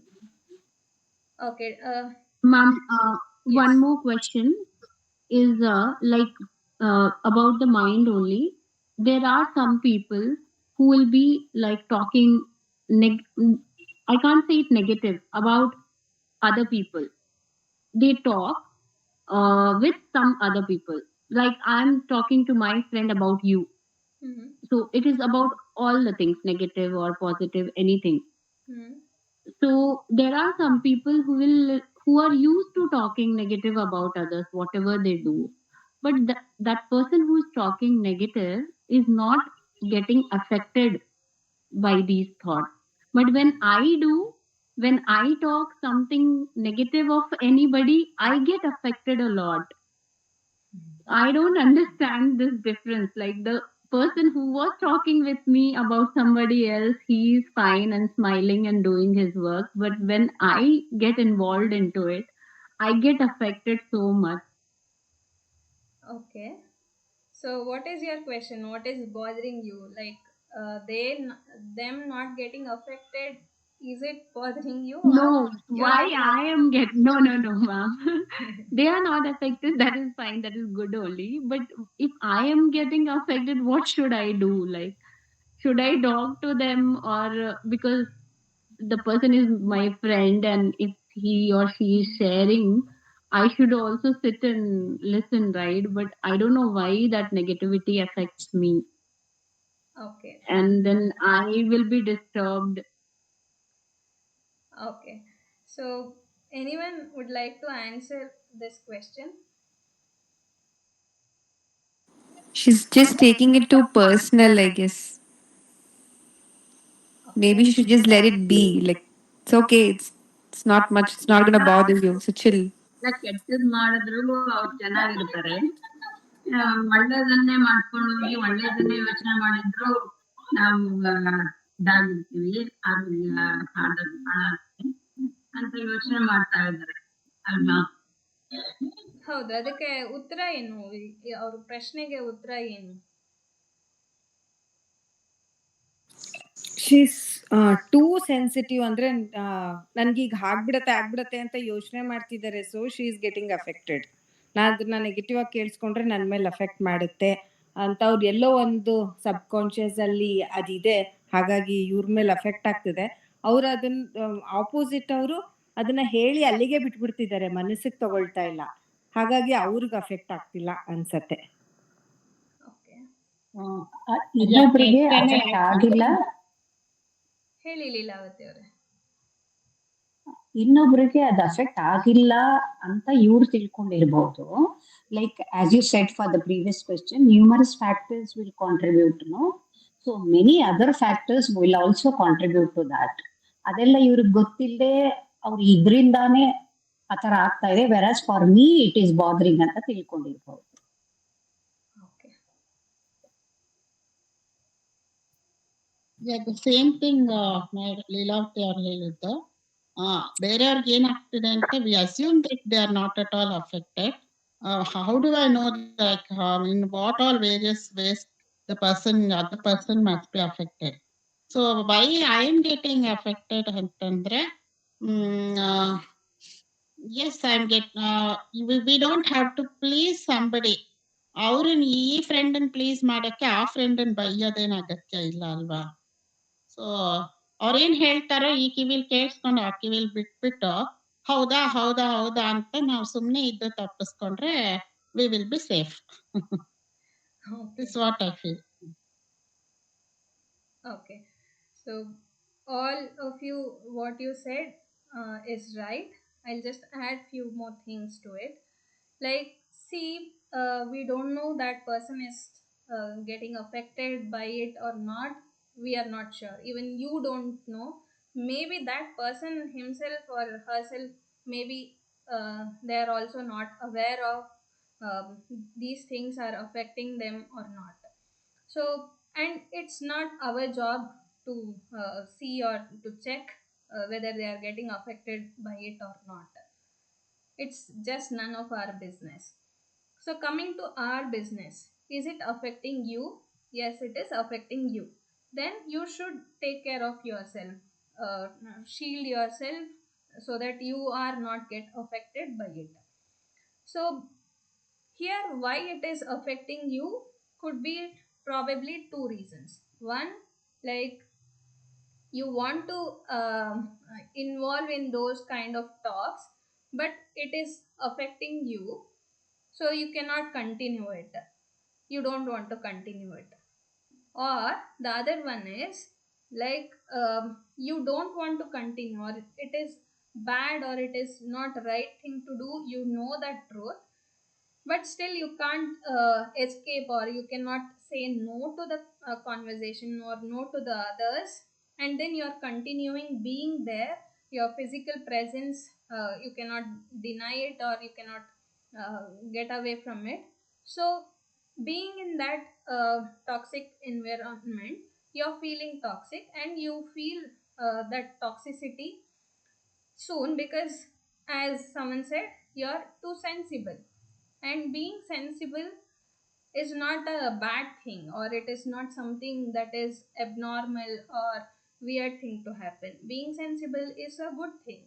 Okay, Ma'am, one yes. more question is about the mind only. There are some people who will be like talking I can't say it negative about other people. They talk with some other people. Like I'm talking to my friend about you. Mm-hmm. So it is about all the things, negative or positive, anything. Mm-hmm. So there are some people who are used to talking negative about others, whatever they do. But that person who is talking negative is not getting affected by these thoughts. But when I talk something negative of anybody, I get affected a lot. I don't understand this difference. Like the person who was talking with me about somebody else, he's fine and smiling and doing his work. But when I get involved into it, I get affected so much. Okay. So, what is your question? What is bothering you? Like, them not getting affected, is it bothering you, or No, you are why getting I am affected? get no, ma'am. They are not affected. That is fine. That is good only. But if I am getting affected, what should I do? Like, should I talk to them or because the person is my friend and if he or she is sharing, I should also sit and listen, right? But I don't know why that negativity affects me. Okay. And then I will be disturbed. Okay. So, anyone would like to answer this question? She's just taking it too personal, I guess. Maybe Okay. she should just let it be. Like, it's okay. It's not much. It's not gonna bother you. So chill. ಇಲ್ಲ ಕೆಟ್ಟದ್ ಮಾಡಿದ್ರು ಅವ್ರು ಚೆನ್ನಾಗಿರ್ತಾರೆ. ಒಳ್ಳೇದನ್ನೇ ಮಾಡ್ಕೊಂಡು ಹೋಗಿ ಒಳ್ಳೇದನ್ನೇ ಯೋಚನೆ ಮಾಡಿದ್ರು ನಾವು ಇದಾಗಿರ್ತೀವಿ, ಆರೋಗ್ಯ ಹಾಳಾಗುತ್ತೆ ಅಂತ ಯೋಚನೆ ಮಾಡ್ತಾ ಇದ್ದಾರೆ ಅಲ್ವಾ? ಹೌದು, ಅದಕ್ಕೆ ಉತ್ತರ ಏನು? ಅವ್ರ ಪ್ರಶ್ನೆಗೆ ಉತ್ತರ ಏನು? ಶೀಸ್ ಟೂ ಸೆನ್ಸಿಟಿವ್ ಅಂದ್ರೆ ನನ್ಗೀಗ ಆಗ್ಬಿಡತ್ತೆ ಅಂತ ಯೋಚನೆ ಮಾಡ್ತಿದ್ದಾರೆ. So she is getting affected. ನಾ ಅದನ್ನ ನೆಗೆಟಿವ್ ಆಗಿ ಕೇಳಿಸ್ಕೊಂಡ್ರೆ ನನ್ನ ಮೇಲೆ ಅಫೆಕ್ಟ್ ಮಾಡುತ್ತೆ ಅಂತ ಅವ್ರು ಎಲ್ಲೋ ಒಂದು ಸಬ್ ಕಾನ್ಶಿಯಸ್ ಅಲ್ಲಿ ಅದಿದೆ. ಹಾಗಾಗಿ ಇವ್ರ ಮೇಲೆ ಅಫೆಕ್ಟ್ ಆಗ್ತಿದೆ. ಅವ್ರು ಅದನ್ನ ಆಪೋಸಿಟ್ ಅವರು ಅದನ್ನ ಹೇಳಿ ಅಲ್ಲಿಗೆ ಬಿಟ್ಬಿಡ್ತಿದ್ದಾರೆ, ಮನಸ್ಸಿಗೆ ತಗೊಳ್ತಾ ಇಲ್ಲ. ಹಾಗಾಗಿ ಅವ್ರಿಗೆ ಅಫೆಕ್ಟ್ ಆಗ್ತಿಲ್ಲ ಅನ್ಸತ್ತೆ. ಓಕೆ. ಇನ್ನೊಬ್ಬರಿಗೆ ಅಫೆಕ್ಟ್ ಆಗಿಲ್ಲ, ಹೇಳಿ ಲೀಲಾವತಿ ಅವರೇ. ಇನ್ನೊಬ್ರಿಗೆ ಅದು ಅಫೆಕ್ಟ್ ಆಗಿಲ್ಲ ಅಂತ ಇವ್ರು ತಿಳ್ಕೊಂಡಿರ್ಬೋದು. Like as you said for the previous question, numerous factors will contribute, no? So many other factors will also contribute to that. ಅದೆಲ್ಲ ಇವ್ರಿಗೆ ಗೊತ್ತಿಲ್ಲದೆ ಅವ್ರು ಇದ್ರಿಂದಾನೇ ಆ ಥರ ಆಗ್ತಾ ಇದೆ, whereas for me it is bothering ಅಂತ ತಿಳ್ಕೊಂಡಿರ್ಬೋದು. Okay. The same thing Leelavathi ಅವ್ರು ಹೇಳಿದ್ದು. ಬೇರೆಯವ್ರಿಗೆ ಏನಾಗ್ತಿದೆ ಅಂತ we assume that they are not at all affected. How do I know like in what all various ways the other person must be affected? So why I am getting affected ಅಂತಂದ್ರೆ, yes, we don't have to please somebody. ಅವ್ರನ್ನ ಈ ಫ್ರೆಂಡನ್ನ please ಮಾಡಕ್ಕೆ ಆ ಫ್ರೆಂಡನ್ನ ಬೈಯೋದೇನು ಅಗತ್ಯ ಇಲ್ಲ ಅಲ್ವಾ? So ಅವ್ರೇನ್ ಹೇಳ್ತಾರೋ ಈ ಕಿವಿಲ್ ಕೇಳಿಸ್ಕೊಂಡು ಆ ಕಿವಿಲ್ ಬಿಟ್ಬಿಟ್ಟು ಹೌದಾ ಹೌದಾ ಹೌದಾ ಅಂತ ನಾವು ಸುಮ್ನೆ ಇದ್ದು ತಪ್ಪಿಸ್ಕೊಂಡ್ರೆ we will be safe. Okay. This what I feel. Okay. So, all of you, what you said is right. I'll just add few more things to it. Like, see, we don't know that person is getting affected by it or not. We are not sure. Even you don't know. Maybe that person himself or herself, maybe they are also not aware of um, these things are affecting them or not. So, and it's not our job to see or to check whether they are getting affected by it or not. It's just none of our business. So, coming to our business, is it affecting you? Yes, it is affecting you. Then you should take care of yourself, uh, shield yourself so that you are not get affected by it. So, here why it is affecting you could be probably two reasons. One, like you want to involve in those kind of talks, but it is affecting you, so you cannot continue it, you don't want to continue it. Or the other one is like you don't want to continue, or it is bad, or it is not right thing to do, you know that truth, but still you can't escape, or you cannot say no to the conversation or no to the others, and then you're continuing being there, your physical presence, you cannot deny it, or you cannot get away from it. So being in that toxic environment, you're feeling toxic, and you feel that toxicity soon, because as someone said, you're too sensible, and being sensible is not a bad thing, or it is not something that is abnormal or weird thing to happen. Being sensible is a good thing.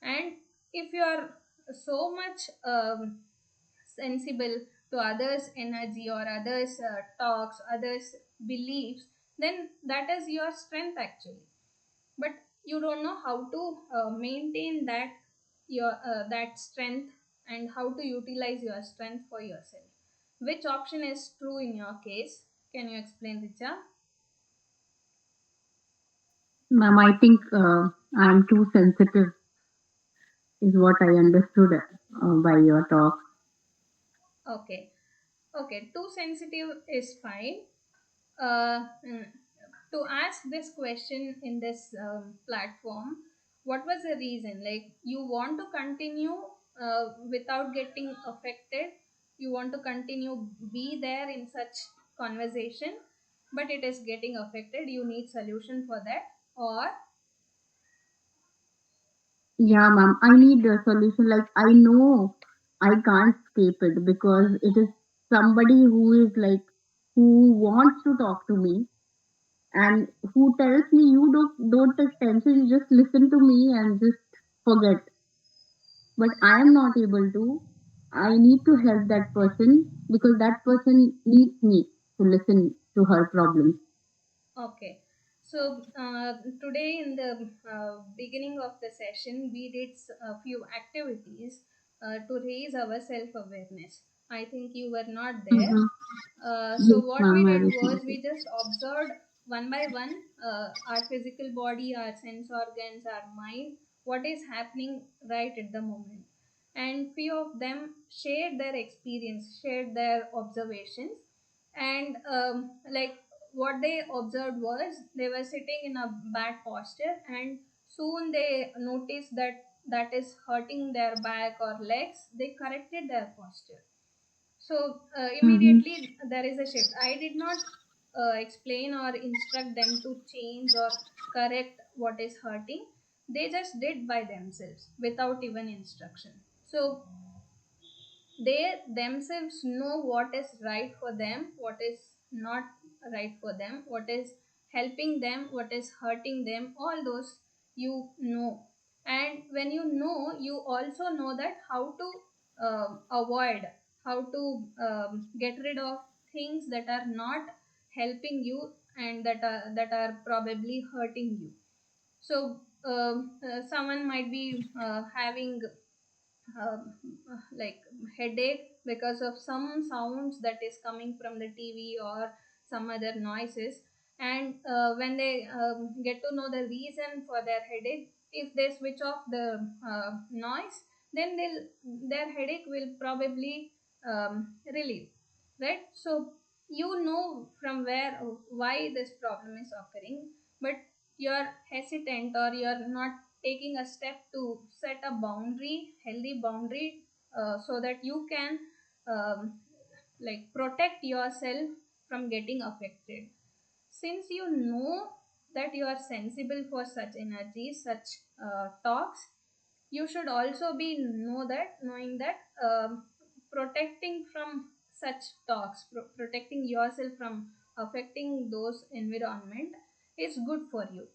And if you are so much sensible to others energy, or others talks, others beliefs, then that is your strength actually. But you don't know how to maintain that, your that strength, and how to utilize your strength for yourself. Which option is true in your case? Can you explain, Richa? Ma'am, I think I'm too sensitive, is what I understood by your talk. Okay. Okay, too sensitive is fine. Mm, to ask this question in this platform, what was the reason? Like, you want to continue without getting affected, you want to continue be there in such conversation, but it is getting affected, you need solution for that. Or Yeah, ma'am, I need a solution. Like, I know I can't escape it because it is somebody who is like, who wants to talk to me and who tells me you don't take tension, you just listen to me and just forget. But I am not able to. I need to help that person because that person needs me to listen to her problems. okay. So today in the beginning of the session, we did a few activities to raise our self-awareness. I think you were not there. Mm-hmm. So Yes, what we ma'am, I did was was, not we just observed one by one our physical body, our sense organs, our mind, what is happening right at the moment. And few of them shared their experience, shared their observations, and like what they observed was, they were sitting in a bad posture, and soon they noticed that that is hurting their back or legs, they corrected their posture. So Mm-hmm. immediately there is a shift. I did not explain or instruct them to change or correct what is hurting, they just did by themselves without even instruction. So they themselves know what is right for them, what is not right for them, what is helping them, what is hurting them, all those you know. And when you know, you also know that how to avoid, how to get rid of things that are not helping you, and that are probably hurting you. So someone might be having um, like headache because of some sounds that is coming from the TV or some other noises. And when they get to know the reason for their headache, if they switch off the noise, then their headache will probably relieve, right? So you know from where, why this problem is occurring, but you're hesitant, or you're not taking a step to set a boundary, healthy boundary, so that you can um, like protect yourself from getting affected. Since you know that you are sensible for such energies, such talks, you should also be knowing that protecting from such talks, protecting yourself from affecting those environment is good for you.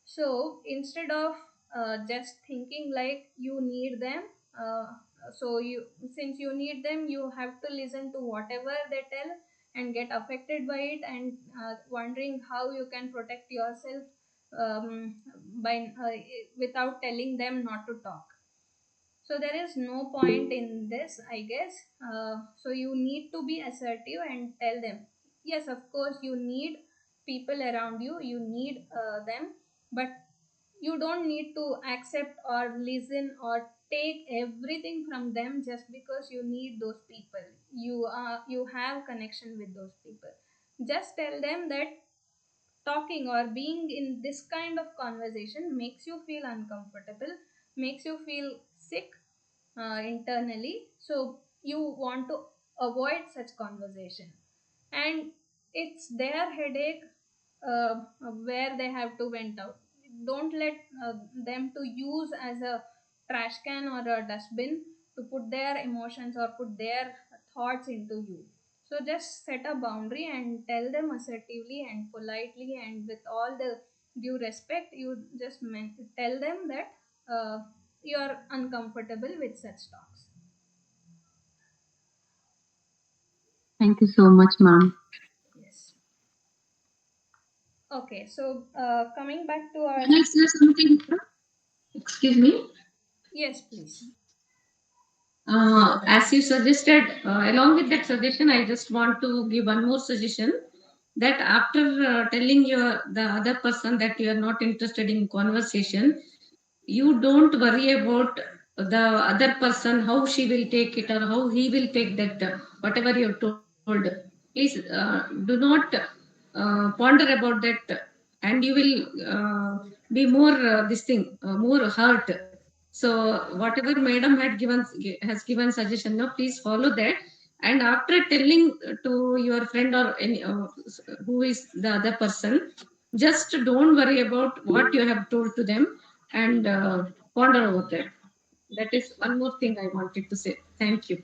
So instead of just thinking like you need them, uh, so you since you need them, you have to listen to whatever they tell and get affected by it, and wondering how you can protect yourself by without telling them not to talk. So there is no point in this, I guess. So you need to be assertive and tell them, yes, of course you need people around you, you need them, but you don't need to accept or listen or take everything from them just because you need those people. You have connection with those people. Just tell them that talking or being in this kind of conversation makes you feel uncomfortable, makes you feel sick internally, so you want to avoid such conversation, and it's their headache where they have to vent out. Don't let them to use as a trash can or a dustbin to put their emotions or put their thoughts into you. So just set a boundary and tell them assertively and politely and with all the due respect. You just tell them that you are uncomfortable with such talks. Thank you so much, ma'am. Yes. Okay, so coming back to our. Can I say something? Excuse me. Yes, please. As you suggested, along with that suggestion, I just want to give one more suggestion that after telling the other person that you are not interested in conversation, you don't worry about the other person, how she will take it or how he will take that whatever you have told. Please do not ponder about that, and you will be more this thing more hurt. So whatever madam has given suggestion, no, please follow that. And after telling to your friend or any who is the other person, just don't worry about what you have told to them, and ponder over that. That is one more thing I wanted to say. Thank you.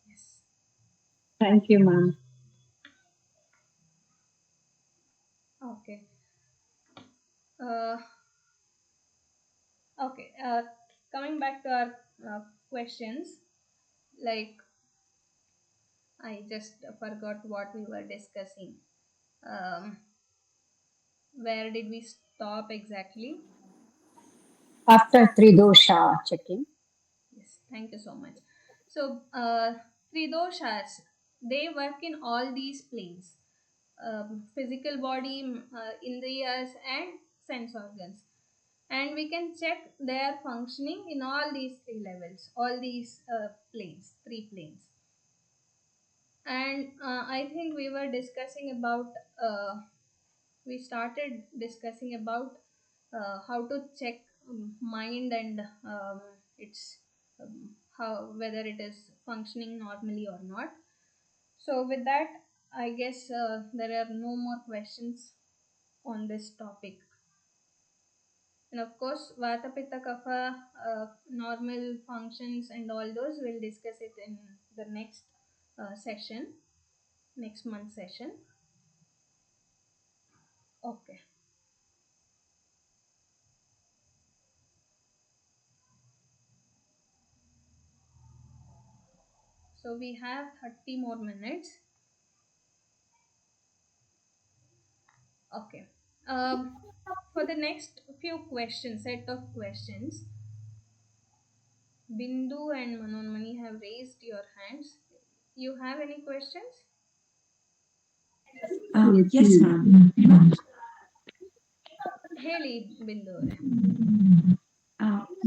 Yes. Thank you, ma'am. Okay. Uh, okay. Coming back to our questions, like I just forgot what we were discussing. Um, where did we stop exactly? After Tridosha checking. Yes, thank you so much. So, Tridoshas, they work in all these planes, physical body, indriyas, and sense organs. And we can check their functioning in all these three levels, all these planes, three planes. And I think we were discussing about, we started discussing about how to check mind and its how whether it is functioning normally or not. So with that, I guess there are no more questions on this topic. And of course, Vata Pitta Kapha, normal functions and all those, we'll discuss it in the next session, next month session. Okay. So we have 30 more minutes. Okay. For the next few questions, set of questions, Bindu and Manonmani have raised your hands. You have any questions? Yes, ma'am. Heli Bindu ಅವರೇ.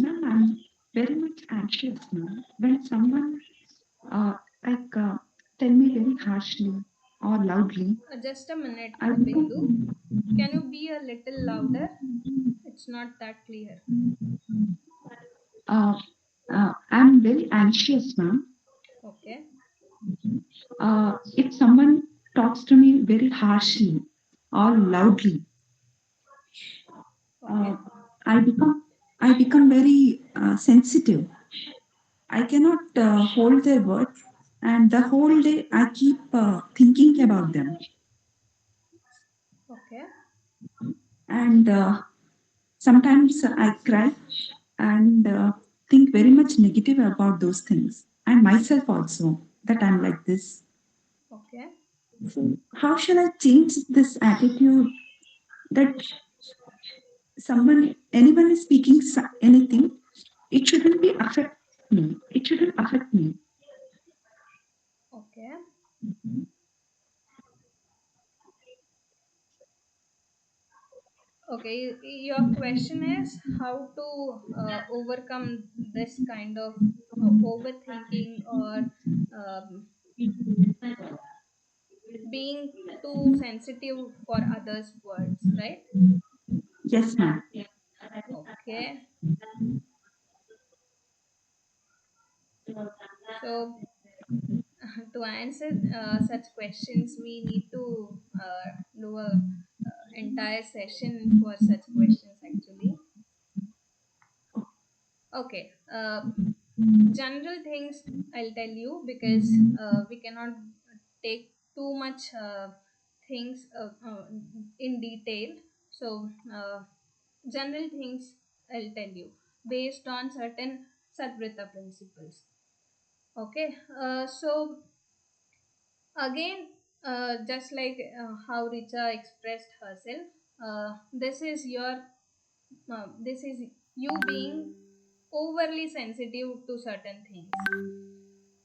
Ma'am, I'm very much anxious now when someone like tell me very harshly or loudly. Just a minute, I Bindu. become, Can you be a little louder? It's not that clear. I'm very anxious, ma'am. Okay. If someone talks to me very harshly or loudly, Okay. I become very sensitive. I cannot hold their words, and the whole day I keep thinking about them. Okay. And sometimes I cry and think very much negative about those things, and myself also, that I'm like this. Okay. So, how shall I change this attitude that anyone is speaking anything, it shouldn't be affect me. It shouldn't affect me. Okay. Okay. Your question is how to overcome this kind of overthinking or um, being too sensitive for others' words, right? Yes, ma'am. Okay. So, to answer such questions, we need to do a entire session for such questions actually. Okay. General things I'll tell you because we cannot take too much things in detail. So, general things I'll tell you based on certain Satvrita principles. Okay. So, again, just like how Richa expressed herself, this is you being overly sensitive to certain things.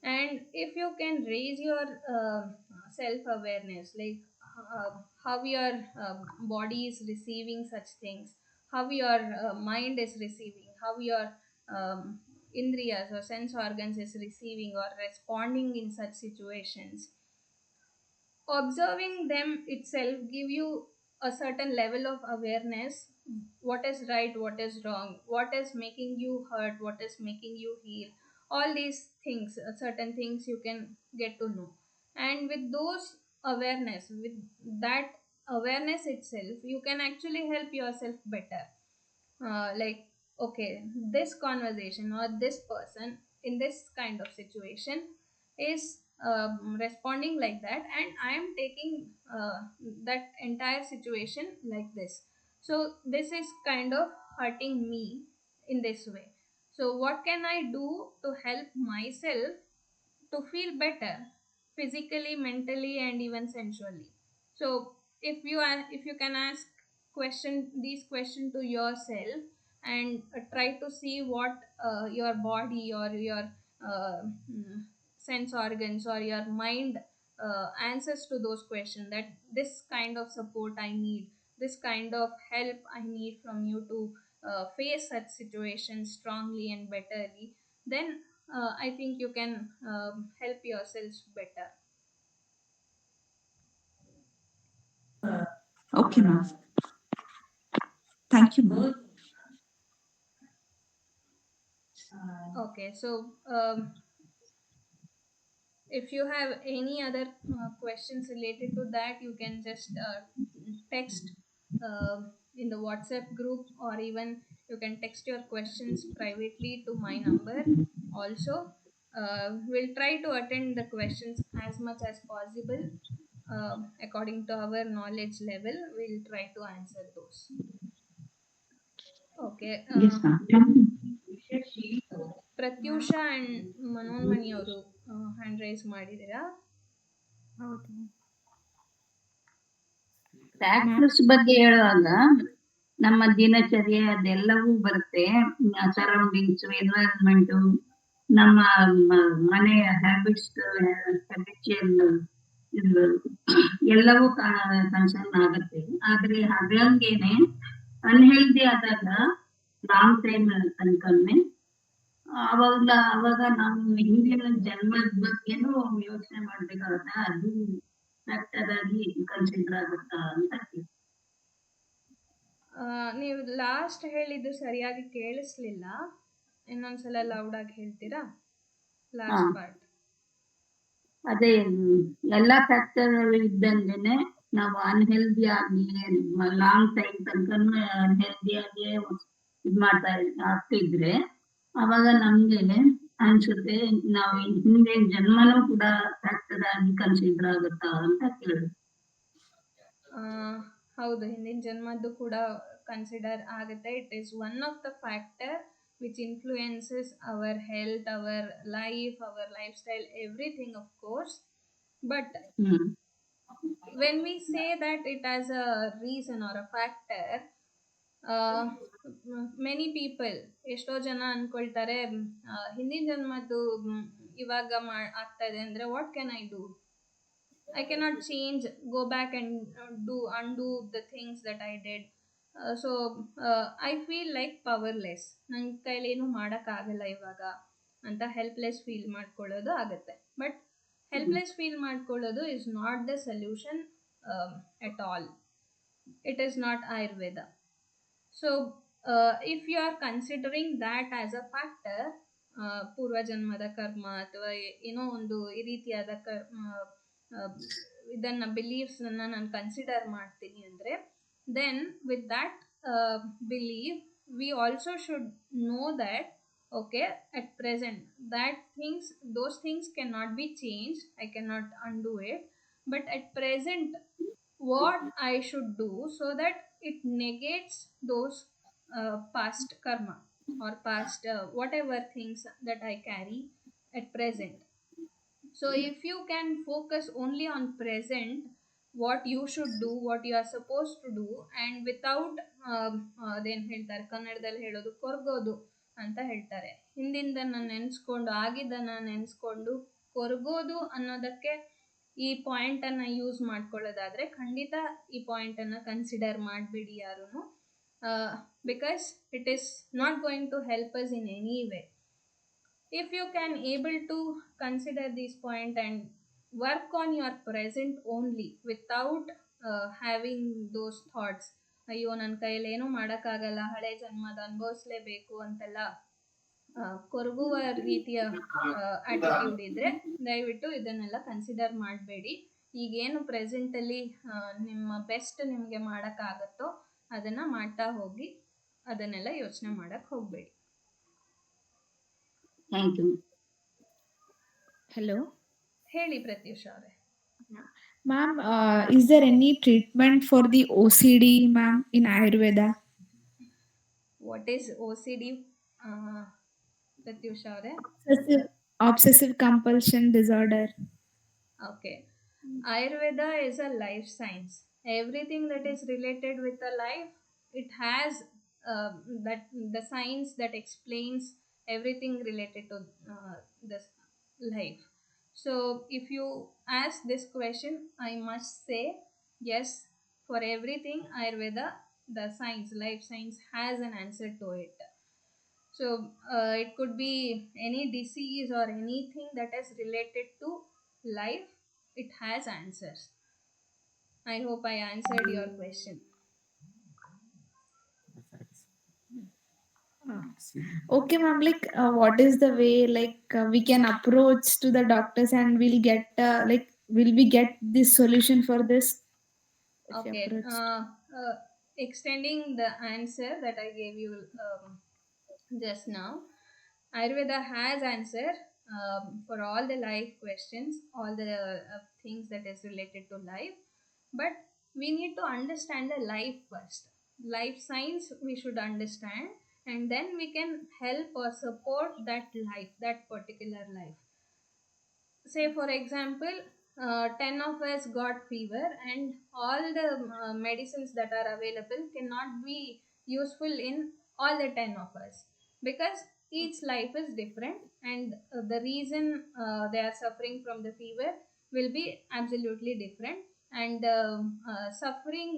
And if you can raise your self awareness, like how your body is receiving such things, how your mind is receiving, how your um, indriyas or sense organs is receiving or responding in such situations, observing them itself give you a certain level of awareness, what is right, what is wrong, what is making you hurt, what is making you heal, all these things, certain things you can get to know. And with those awareness, with that awareness itself, you can actually help yourself better. Like, okay, this conversation or this person in this kind of situation is responding like that, and I am taking that entire situation like this. So this is kind of hurting me in this way. So what can I do to help myself to feel better physically, mentally, and even sensually? So if you can ask these questions to yourself and try to see what your body or your sense organs or your mind answers to those questions, that this kind of support I need, this kind of help I need from you to face such situations strongly and betterly, then I think you can help yourselves better. Okay, ma'am. Thank you, ma'am. Okay, so if you have any other questions related to that, you can just text in the WhatsApp group, or even you can text your questions privately to my number. Also, we'll try to attend the questions as much as possible. According to our knowledge level, we'll try to answer those. Okay. Yes, ma'am. Thank you. Prathyusha and Manonmani ಅವರು hand rice ಮಾಡಿದ್ದೀರಾ? Factors ಬಗ್ಗೆ ಹೇಳುವಾಗ ನಮ್ಮ ದಿನಚರ್ಯೆ ಅದೆಲ್ಲವೂ ಬರುತ್ತೆ. Surroundings, environment, ನಮ್ಮ ಮನೆಯ habitual ಇದು ಎಲ್ಲವೂ ಕನ್ಸರ್ನ್ ಆಗುತ್ತೆ. ಆದ್ರೆ ಹಾಗಂಗೇನೆ ಅನ್ಹೆಲ್ದಿ ಆದಾಗ ಲಾಂಗ್ ಟೈಮ್ ತನಕನೇ ಅವಾಗ ನಾವು ಹಿಂದಿನ ಜನ್ಮದ ಬಗ್ಗೆನೂ ಯೋಚನೆ ಮಾಡ್ಬೇಕಾಗತ್ತ, ಅದು ಫ್ಯಾಕ್ಟರ್ ಆಗಿ ಕನ್ಸಿಡರ್ ಆಗುತ್ತಾ ಅಂತ. ನೀವು ಲಾಸ್ಟ್ ಹೇಳಿದ್ದು ಸರಿಯಾಗಿ ಕೇಳಿಸ್ಲಿಲ್ಲ, ಇನ್ನೊಂದ್ಸಲ ಲೌಡ್ ಆಗಿ ಹೇಳ್ತೀರಾ ಲಾಸ್ಟ್ ಪಾರ್ಟ್? ಅದೇ ಎಲ್ಲಾ ಫ್ಯಾಕ್ಟರ್ ಇದ್ದಂಗೆನೆ ನಾವು ಅನ್ಹೆಲ್ದಿ ಆಗಿ ಲಾಂಗ್ ಟೈಮ್ ತನಕ ಅನ್ಹೆಲ್ದಿ ಆಗಿ ಇದ್ ಮಾಡ್ತಾ ಆಗ್ತಿದ್ರೆ ಅವಾಗ ನಮ್ಗೆ ಅನ್ಸುತ್ತೆ. ನಾವು ಹಿಂದೆ ಜನ್ಮನೂ ಕೂಡ ಫ್ಯಾಕ್ಟರ್ ಆಗಿ ಕನ್ಸಿಡರ್ ಆಗುತ್ತಾ ಅಂತ ಕೇಳಿದೆ. ಹೌದು, ಹಿಂದಿನ ಜನ್ಮದ್ದು ಕೂಡ ಕನ್ಸಿಡರ್ ಆಗುತ್ತೆ. It is one of the factor which influences our health, our life style, everything of course. But hmm when we say that it as a reason or a factor, many people, ಎಷ್ಟೋ ಜನ ಅನ್ಕೊಳ್ತಾರೆ ಹಿಂದಿನ ಜನ್ಮದ್ದು ಇವಾಗ ಆಗ್ತಾ ಇದೆ ಅಂದರೆ what can I do? I cannot change, go back and undo the things that I did. So I feel like powerless. ನನ್ನ ಕೈಲೇನು ಮಾಡೋಕ್ಕಾಗಲ್ಲ ಇವಾಗ ಅಂತ ಹೆಲ್ಪ್ಲೆಸ್ ಫೀಲ್ ಮಾಡ್ಕೊಳ್ಳೋದು ಆಗುತ್ತೆ. ಬಟ್ ಹೆಲ್ಪ್ಲೆಸ್ ಫೀಲ್ ಮಾಡ್ಕೊಳ್ಳೋದು is not the solution at all. It is not Ayurveda. So if you are considering that as a factor, ಪೂರ್ವಜನ್ಮದ ಕರ್ಮ ಅಥವಾ ಏನೋ ಒಂದು ಈ ರೀತಿಯಾದ ಇದನ್ನು ಬಿಲೀಫ್ಸನ್ನು ನಾನು ಕನ್ಸಿಡರ್ ಮಾಡ್ತೀನಿ ಅಂದರೆ, then with that believe we also should know that okay, at present those things cannot be changed, I cannot undo it, but at present what I should do so that it negates those past karma or past whatever things that I carry at present. So if you can focus only on present, what you should do, what you are supposed to do, and without ಅದೇನು ಹೇಳ್ತಾರೆ ಕನ್ನಡದಲ್ಲಿ ಹೇಳೋದು ಕೊರಗೋದು ಅಂತ ಹೇಳ್ತಾರೆ. ಹಿಂದಿಂದನ್ನು ನೆನೆಸ್ಕೊಂಡು, ಆಗಿದ್ದನ್ನು ನೆನೆಸ್ಕೊಂಡು ಕೊರಗೋದು ಅನ್ನೋದಕ್ಕೆ ಈ ಪಾಯಿಂಟನ್ನು ಯೂಸ್ ಮಾಡ್ಕೊಳ್ಳೋದಾದರೆ ಖಂಡಿತ ಈ ಪಾಯಿಂಟನ್ನು ಕನ್ಸಿಡರ್ ಮಾಡಬೇಡಿ ಯಾರೂ, because it is not going to help us in any way. If you can able to consider this point and work on your present only without having those thoughts, ಅಯ್ಯೋ ನನ್ನ ಕೈಯಲ್ಲಿ ಏನೂ ಮಾಡೋಕ್ಕಾಗಲ್ಲ, ಹಳೆ ಜನ್ಮದ ಅನುಭವಿಸ್ಲೇಬೇಕು ಅಂತೆಲ್ಲ ಕೊರಗುವ ರೀತಿಯ ಆ್ಯಟಿಟ್ಯೂಡ್ ಇದ್ದರೆ ದಯವಿಟ್ಟು ಇದನ್ನೆಲ್ಲ ಕನ್ಸಿಡರ್ ಮಾಡಬೇಡಿ. ಈಗೇನು ಪ್ರೆಸೆಂಟಲ್ಲಿ ನಿಮ್ಮ ಬೆಸ್ಟ್ ನಿಮಗೆ ಮಾಡೋಕ್ಕಾಗತ್ತೋ ಅದನ್ನು ಮಾಡ್ತಾ ಹೋಗಿ, ಅದನ್ನೆಲ್ಲ ಯೋಚನೆ ಮಾಡೋಕ್ಕೆ ಹೋಗಬೇಡಿ. Thank you. Hello. ಹೇಳಿ ಪ್ರತ್ಯೂಷ ಅವರೇ. Ma'am, is there any treatment for the OCD, ma'am, in Ayurveda? What is OCD, Pratyusha ಅವರೇ? Obsessive compulsion disorder. Okay. Ayurveda is a life science. Everything that is related with a life, it has that the science that explains everything related to this life. So if you ask this question, I must say yes, for everything Ayurveda, the science, life science has an answer to it. So it could be any disease or anything that is related to life, it has answers. I hope I answered your question. Okay, ma'am. Like, what is the way we can approach to the doctors and we'll get will we get this solution for this? If we Okay. approach. Extending the answer that I gave you just now, Ayurveda has answer for all the life questions, all the things that is related to life, but we need to understand the life first. Life science we should understand, and then we can help or support that life, that particular life. Say for example, 10 of us got fever and all the medicines that are available cannot be useful in all the 10 of us, because each life is different, and the reason they are suffering from the fever will be absolutely different, and suffering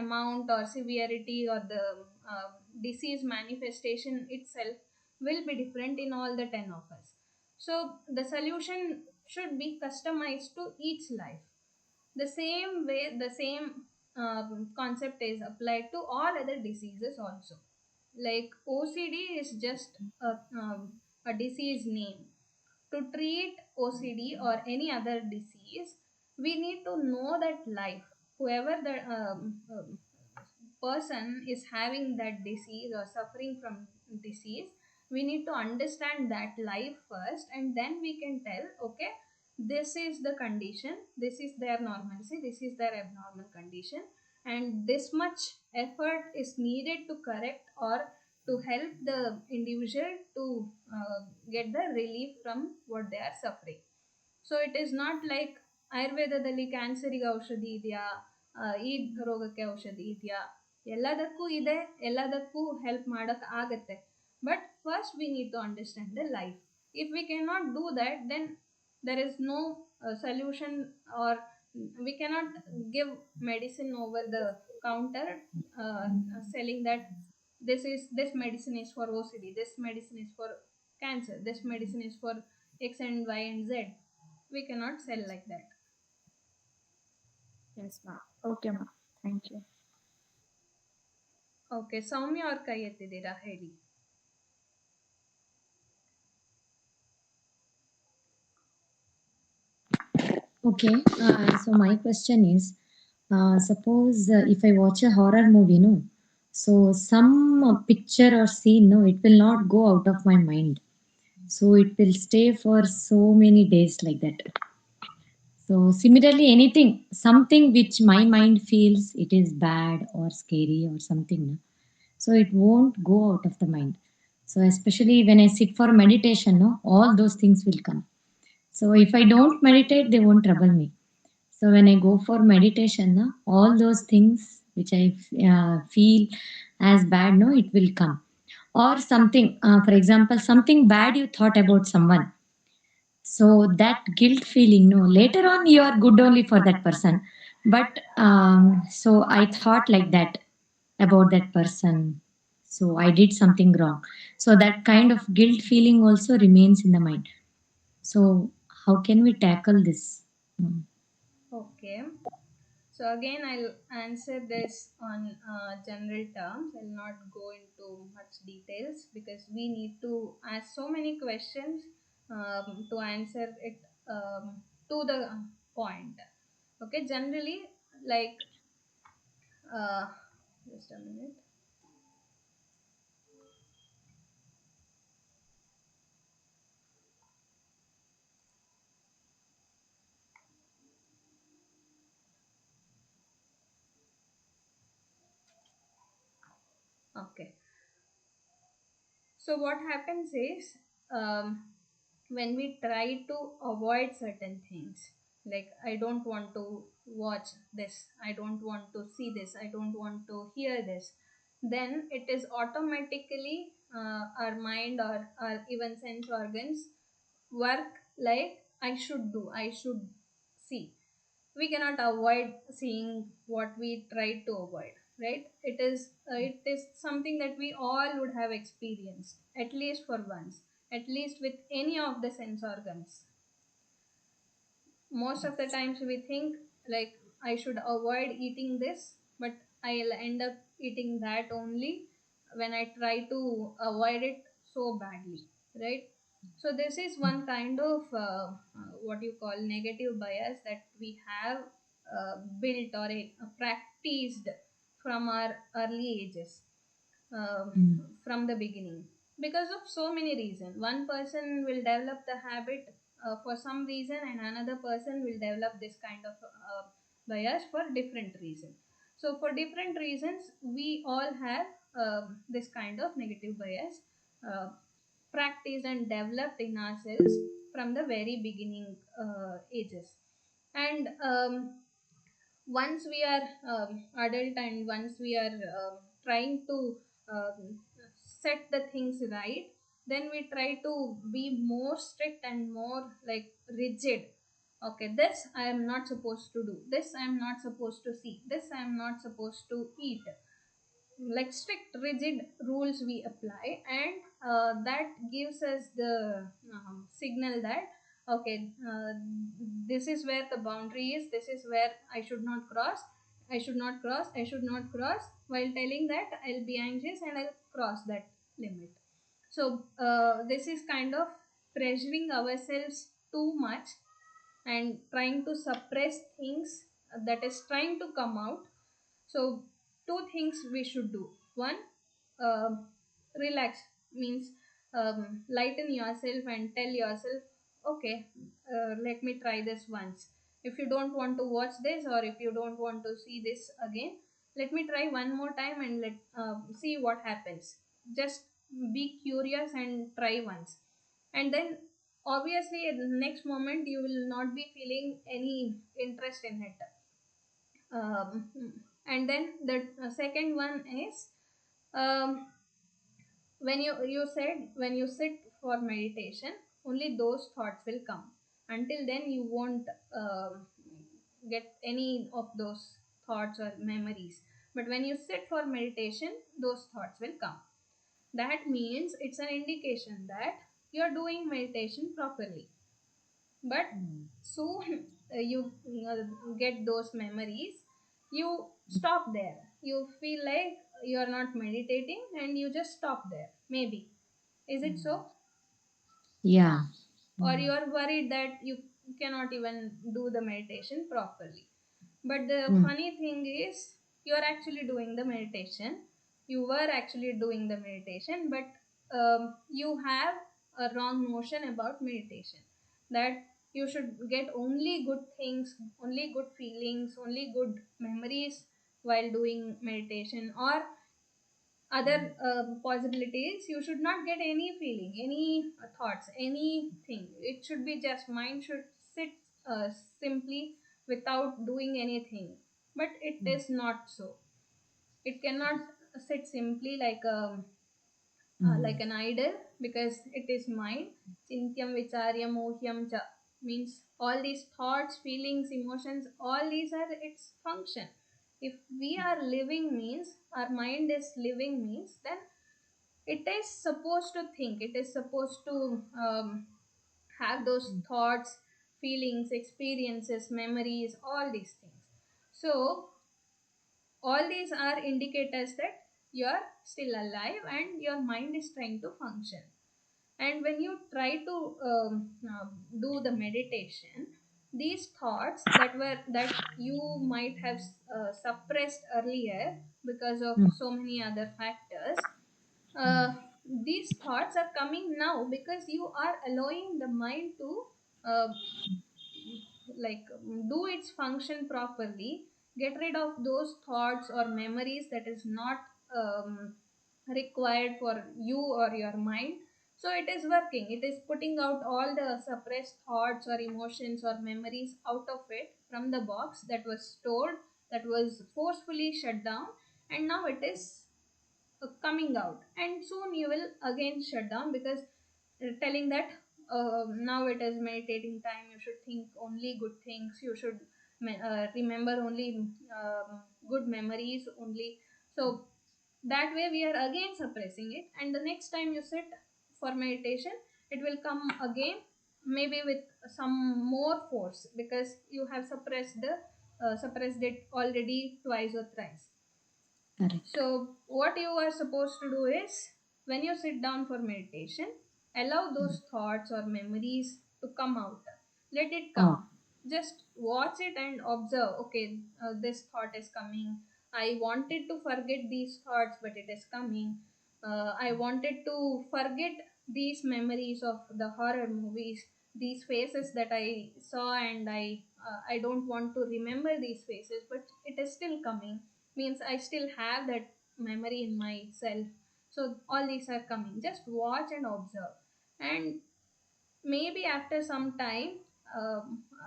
amount or severity or the disease manifestation itself will be different in all the 10 of us. So the solution should be customized to each life. The same way, the same concept is applied to all other diseases also. Like OCD is just a disease name. To treat OCD or any other disease, we need to know that life. Whoever the person is having that disease or suffering from disease, We need to understand that life first, and then we can tell, okay, this is the condition, this is their normalcy, this is their abnormal condition, and this much effort is needed to correct or to help the individual to get the relief from what they are suffering. So it is not like ಆಯುರ್ವೇದದಲ್ಲಿ ಕ್ಯಾನ್ಸರಿಗೆ ಔಷಧಿ ಇದೆಯಾ, ಈ ರೋಗಕ್ಕೆ ಔಷಧಿ ಇದೆಯಾ, ಎಲ್ಲದಕ್ಕೂ ಇದೆ, ಎಲ್ಲದಕ್ಕೂ ಹೆಲ್ಪ್ ಮಾಡೋಕ್ಕೆ ಆಗತ್ತೆ. But first we need to understand the life. If we can not do that, then there is no solution, or we cannot give medicine over the counter, selling that this medicine is for OCD, this medicine is for cancer, this medicine is for X and Y and Z. We cannot sell like that. Yes, ma'am. Okay, ma'am. Thank you. Okay, ಸೌಮ್ಯ ಅವ್ರ ಕೈ ಎತ್ತಿದ್ದೀರಾ, ಹೇಳಿ. Okay, so my question is, suppose if I watch a horror movie, no, so some picture or scene, no, it will not go out of my mind. So it will stay for so many days like that. So similarly, anything, something which my mind feels it is bad or scary or something, no, so it won't go out of the mind. So especially when I sit for meditation, no, all those things will come. So if I don't meditate, they won't trouble me. So when I go for meditation, no, all those things which I feel as bad, no, it will come. Or something, for example, something bad you thought about someone. So that guilt feeling, no, later on you are good only for that person. But so I thought like that about that person. So I did something wrong. So that kind of guilt feeling also remains in the mind. So how can we tackle this? Okay. So again, I'll answer this on general terms. I'll not go into much details because we need to ask so many questions to answer it to the point. Okay, generally, like, just a minute. Okay. So what happens is, when we try to avoid certain things, like I don't want to watch this, I don't want to see this, I don't want to hear this, then it is automatically our mind or our even sense organs work like I should do, I should see. We cannot avoid seeing what we try to avoid, right? It is something that we all would have experienced at least for once, at least with any of the sense organs. Most of the times we think like I should avoid eating this, but I'll end up eating that only when I try to avoid it so badly, right? So this is one kind of what you call negative bias that we have built or practiced from our early ages, from the beginning, because of so many reasons. One person will develop the habit for some reason, and another person will develop this kind of bias for different reason. So for different reasons we all have this kind of negative bias practiced and developed in ourselves from the very beginning ages. And once we are adult, and once we are trying to set the things right, then we try to be more strict and more like rigid. Okay, this I am not supposed to do, this I am not supposed to see, this I am not supposed to eat. Like strict rigid rules we apply, and that gives us the signal that okay, this is where the boundary is, this is where I should not cross, I should not cross, I should not cross. While telling that, I'll be anxious and I'll cross that limit. So this is kind of pressuring ourselves too much and trying to suppress things that is trying to come out. So two things we should do. One, uh, relax, means lighten yourself and tell yourself, okay, let me try this once. If you don't want to watch this, or if you don't want to see this again, let me try one more time and let see what happens. Just be curious and try once, and then obviously at the next moment you will not be feeling any interest in it. um, and then the second one is, um, when you said when you sit for meditation, only those thoughts will come. Until then you won't get any of those thoughts or memories. But when you sit for meditation, those thoughts will come. That means it's an indication that you're doing meditation properly. But soon you get those memories, you stop there. You feel like you're not meditating and you just stop there, maybe. Is it so? Yeah. Or you are worried that you cannot even do the meditation properly. But the Mm. funny thing is, you are actually doing the meditation. You were actually doing the meditation, but you have a wrong notion about meditation. That you should get only good things, only good feelings, only good memories while doing meditation, or other possibilities. You should not get any feeling, any thoughts, anything. It should be just mind should sit simply without doing anything. But it is not so. It cannot sit simply like an idol, because it is mind. Chintyam vicharyam mohyam cha, means all these thoughts, feelings, emotions, all these are its function. If we are living means, our mind is living means, then it is supposed to think, it is supposed to have those thoughts, feelings, experiences, memories, all these things. So all these are indicators that you are still alive and your mind is trying to function. And when you try to do the meditation, these thoughts that you might have suppressed earlier because of Mm. so many other factors, uh, these thoughts are coming now because you are allowing the mind to uh, do its function properly. Get rid of those thoughts or memories that is not required for you or your mind. So it is working, it is putting out all the suppressed thoughts or emotions or memories out of it from the box that was stored, that was forcefully shut down, and now it is coming out. And soon you will again shut down, because telling that now it is meditating time, you should think only good things, you should remember only good memories only. So that way we are again suppressing it, and the next time you sit for meditation, it will come again, maybe with some more force, because you have suppressed it already twice or thrice. Correct. So, what you are supposed to do is, when you sit down for meditation, allow those thoughts or memories to come out. Let it Oh. come. Just watch it and observe. Okay, this thought is coming. I wanted to forget these thoughts, but it is coming. I wanted to forget these memories of the horror movies, these faces that I saw, and I don't want to remember these faces, but it is still coming, means I still have that memory in myself. So all these are coming. Just watch and observe. And maybe after some time,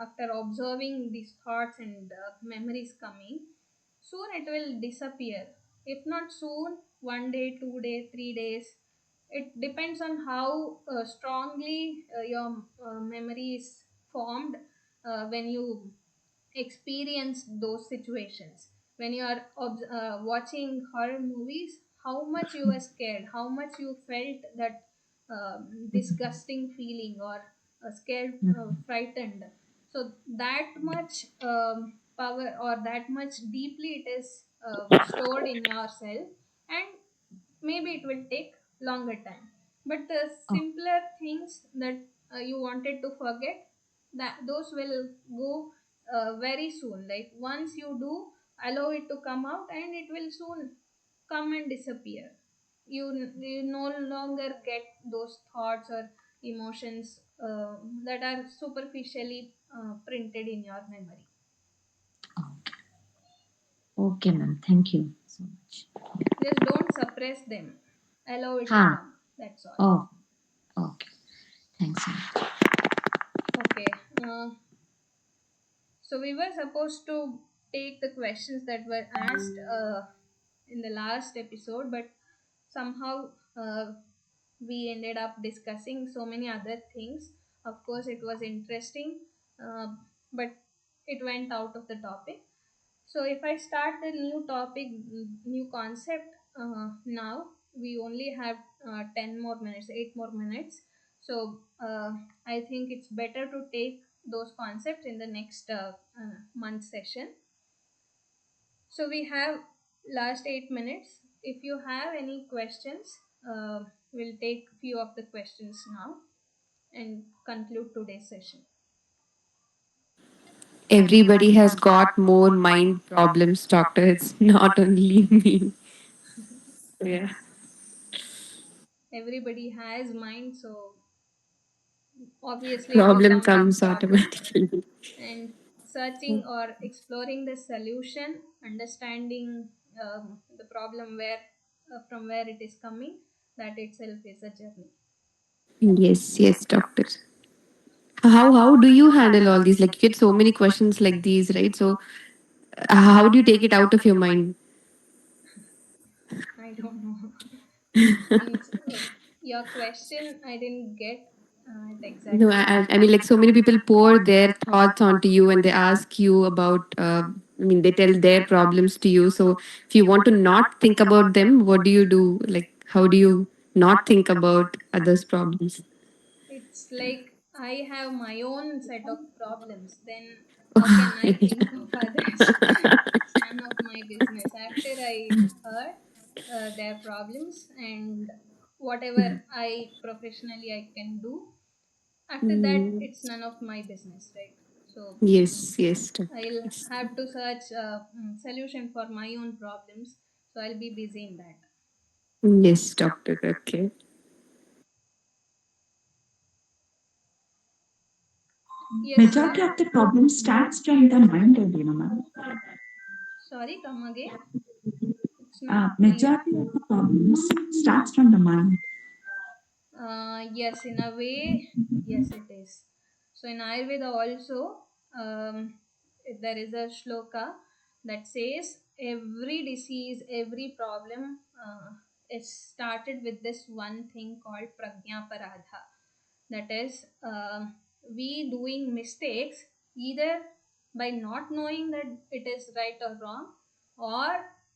after observing these thoughts and memories coming, soon it will disappear. If not soon, 1 day, 2 day, 3 days. It depends on how strongly your memory is formed when you experience those situations. When you are watching horror movies, how much you were scared, how much you felt that disgusting feeling, or scared, frightened. So that much power, or that much deeply it is stored in yourself, and maybe it will take longer time. But the Oh. simpler things that you wanted to forget, that those will go very soon. Like once you do allow it to come out, and it will soon come and disappear. you no longer get those thoughts or emotions that are superficially printed in your memory. Okay, ma'am. Thank you so much. Just don't suppress them, allow it to Ha. come, that's all. Oh, okay. Thanks, ma'am. Okay, so we were supposed to take the questions that were asked in the last episode, but somehow we ended up discussing so many other things. Of course, it was interesting, uh, but it went out of the topic. So if I start the new topic, new concept now, we only have 10 more minutes, 8 more minutes. So I think it's better to take those concepts in the next month session. So we have last 8 minutes. If you have any questions, we'll take few of the questions now and conclude today's session. Everybody has got more mind problems, doctor. It's not only me. Yeah. Everybody has mind, so obviously it will Problem come with comes problem. automatically. And searching or exploring the solution, understanding the problem where from where it is coming, that itself is a journey. Yes, yes, doctor. How do you handle all these? Like you get so many questions like these, right? So how do you take it out of your mind? I don't know. Means your question I didn't get it No, exactly. I mean, like so many people pour their thoughts onto you and they ask you about, I mean, they tell their problems to you. So if you want to not think about them, what do you do? Like, how do you not think about others' problems? It's like I have my own set of problems. Then how can I Yeah. think of others? It's none of my business. After I heard their problems and whatever I professionally I can do, after that Mm, it's none of my business, right? So yes, yes, doctor. I'll Yes. have to search a solution for my own problems. So I'll be busy in that. Yes, doctor. Okay. Yes, Majority of the problem starts from the mind only, no, ma'am. sorry, come again. It's not clear. Majority of the problems starts from the mind. Yes, in a way, yes, it is. So in Ayurveda also, there is a shloka that says every disease, every problem is started with this one thing called prajna paradha. That is, we doing mistakes either by not knowing that it is right or wrong, or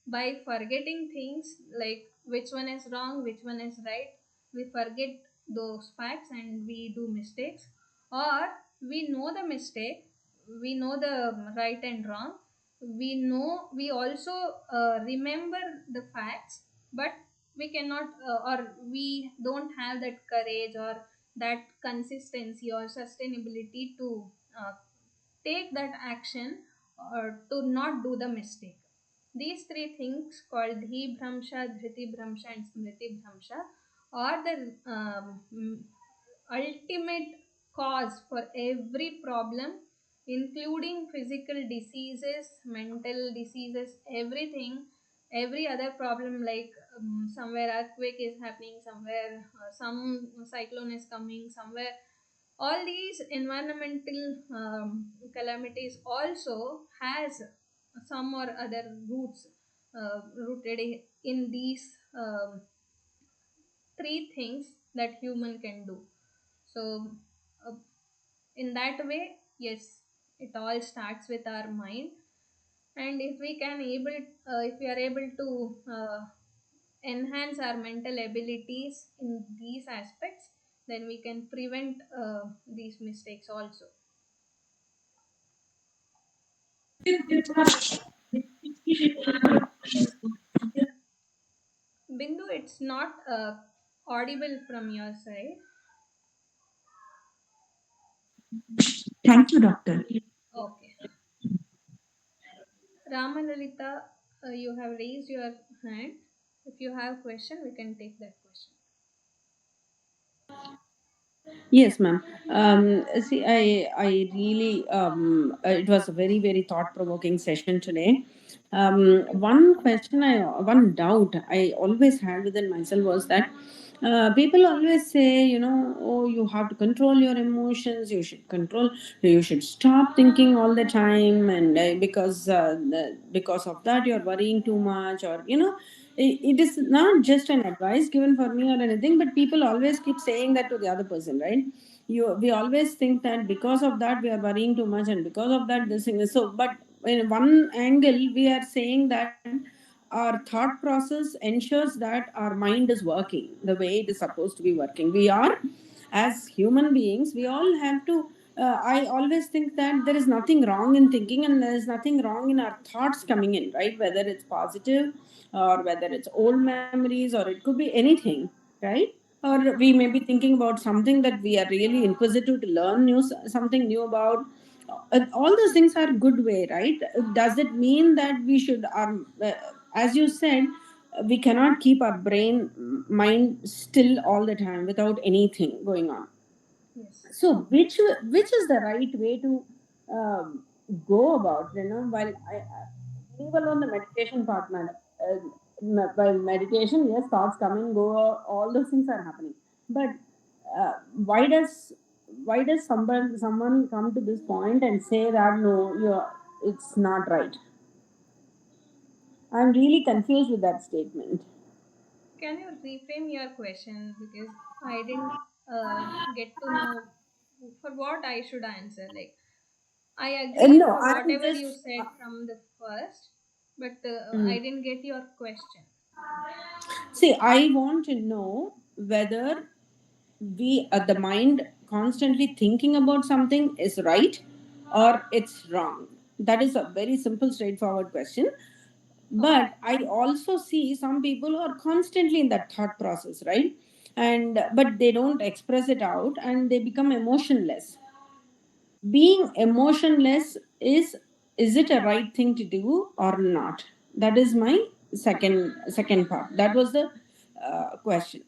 by forgetting things like which one is wrong, which one is right. We forget those facts and we do mistakes, or we know the mistake, we know the right and wrong, we also remember the facts, but we cannot or we don't have that courage or that consistency or sustainability to uh, take that action or to not do the mistake. These three things called Dhi Bhramsha, Dhriti Bhramsha, and Smriti Bhramsha are the ultimate cause for every problem, including physical diseases, mental diseases, everything, every other problem like somewhere earthquake is happening, somewhere some cyclone is coming, somewhere all these environmental calamities also has some or other roots rooted in these three things that human can do. So uh, in that way, yes, it all starts with our mind. And if we can able if we are able to enhance our mental abilities in these aspects, then we can prevent these mistakes also. Bindu, it's not audible from your side. Thank you, doctor. Okay. Ramalalita, you have raised your hand. If you have question, we can take that question. Yes, ma'am. See, I really, it was a very, very thought-provoking session today. One doubt I always had within myself was that people always say, oh, you have to control your emotions. You should stop thinking all the time, and because of that, you're worrying too much, or it is not just an advice given for me or anything, but people always keep saying that to the other person, right? We always think that because of that we are worrying too much, and because of that this thing is so. But in one angle, we are saying that our thought process ensures that our mind is working the way it is supposed to be working. We are, as human beings, we all have to. I always think that there is nothing wrong in thinking, and there is nothing wrong in our thoughts coming in, right? Whether it's positive, or whether it's old memories, or it could be anything, right? Or we may be thinking about something that we are really inquisitive to learn something new about. All those things are good way, right? Does it mean that we should as you said, we cannot keep our mind still all the time without anything going on? Yes. So which is the right way to um, go about, while leave alone the meditation part, man. By meditation, yes, thoughts come and go, all those things are happening. But uh, why does someone come to this point and say that no, it's not right? I'm really confused with that statement. Can you reframe your question, because I didn't get to know for what I should answer. Like, I agree No, for I'm whatever you just said from the first, but I mm. didn't get your question. See, I want to know whether the mind constantly thinking about something is right or it's wrong. That is a very simple straightforward question. But I also see some people who are constantly in that thought process, right? And but they don't express it out, and they become emotionless. Being emotionless, is it a right thing to do or not? That is my second part. That was the question.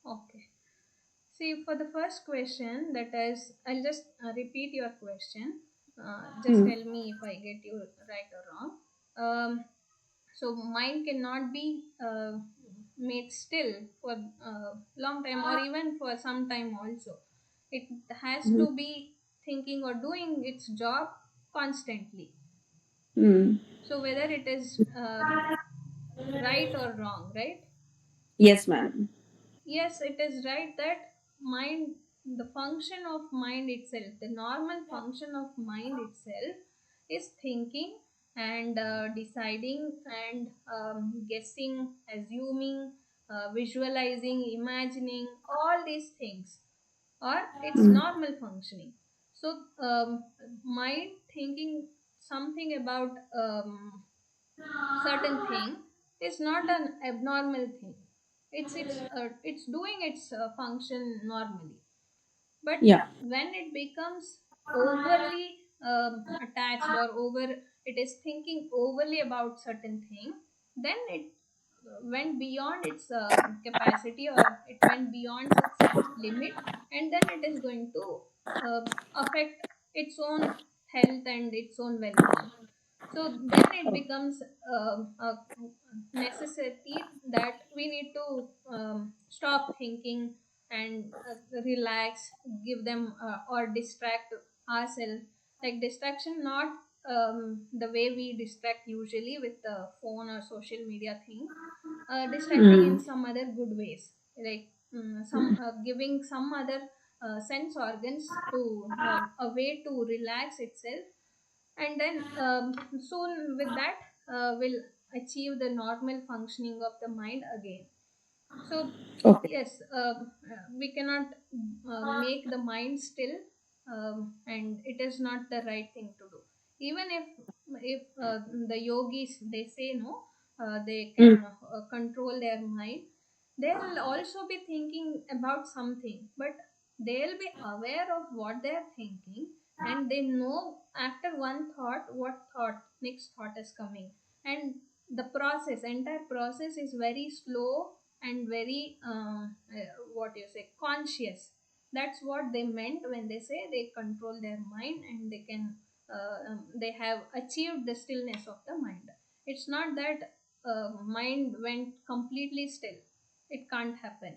Okay. See, for the first question, that is, I'll just repeat your question. Just Hmm. tell me if I get you right or wrong. So, mind cannot be made still for a long time, or even for some time also. It has Hmm. to be thinking or doing its job constantly. Hmm. So, whether it is right or wrong, right? Yes, ma'am. Yes, it is right that mind, the function of mind itself, the normal function of mind itself is thinking and deciding and guessing, assuming, visualizing, imagining, all these things, or its Hmm. normal functioning. So, mind thinking something about certain thing is not an abnormal thing. It's doing its function normally. But Yeah. when it becomes overly attached, or over, it is thinking overly about certain thing, then it went beyond its capacity, or it went beyond its limit, and then it is going to affect its own health and its own well-being. So then it becomes a necessity that we need to stop thinking and relax, give them or distract ourselves. Like distraction, not the way we distract usually with the phone or social media thing. Distracting in Hmm. some other good ways, like some giving some other sense organs to a way to relax itself, and then soon with that will achieve the normal functioning of the mind again. So Okay. yes, we cannot make the mind still, and it is not the right thing to do. Even if the yogis, they say no, they Hmm. can control their mind, they'll also be thinking about something, but they'll be aware of what they're thinking, and they know after one thought what thought next thought is coming, and the process, entire process is very slow and very what you say, conscious. That's what they meant when they say they control their mind and they can they have achieved the stillness of the mind. It's not that mind went completely still. It can't happen.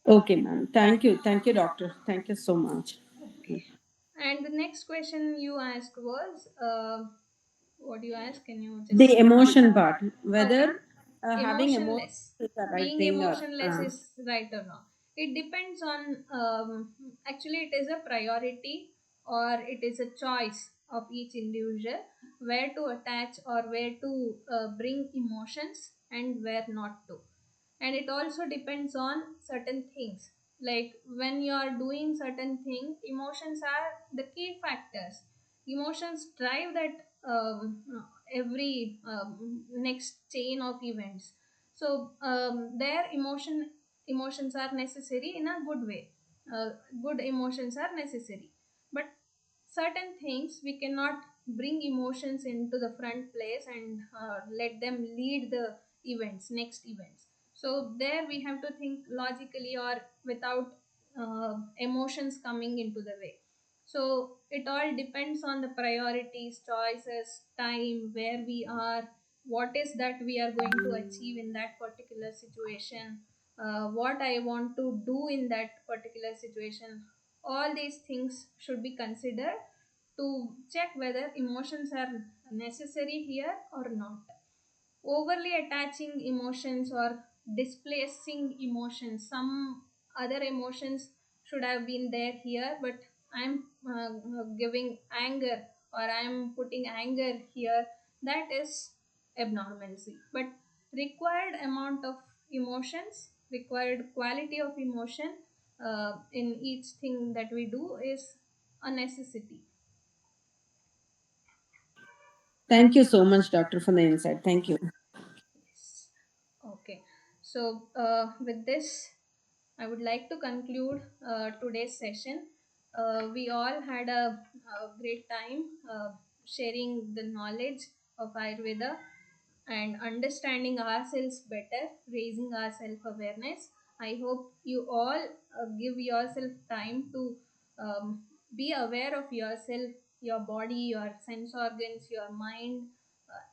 Okay, ma'am. Thank you. Thank you, doctor. Thank you so much. Okay. And the next question you asked was, what do you ask? Can you just? The emotion part, Okay. whether having emotions Emotionless. is the right Being thing or. emotionless is right or not. It depends on, actually, it is a priority or it is a choice of each individual where to attach or where to bring emotions and where not to. And it also depends on certain things, like when you are doing certain thing, emotions are the key factors. Emotions drive that every next chain of events. So their emotions are necessary in a good way. Good emotions are necessary, but certain things we cannot bring emotions into the front place and let them lead the events, next events. So there we have to think logically or without emotions coming into the way. So it all depends on the priorities, choices, time, where we are, what is that we are going to achieve in that particular situation, what I want to do in that particular situation. All these things should be considered to check whether emotions are necessary here or not. Overly attaching emotions or displacing emotions, some other emotions should have been there here, but I'm giving anger or I'm putting anger here, that is abnormalcy. But required amount of emotions, required quality of emotion in each thing that we do is a necessity. Thank you so much, doctor, for the insight. Thank you. Yes. Okay. So, with this, I would like to conclude today's session. We all had a great time sharing the knowledge of Ayurveda and understanding ourselves better, raising our self awareness. I hope you all give yourself time to um, be aware of yourself, your body, your sense organs, your mind,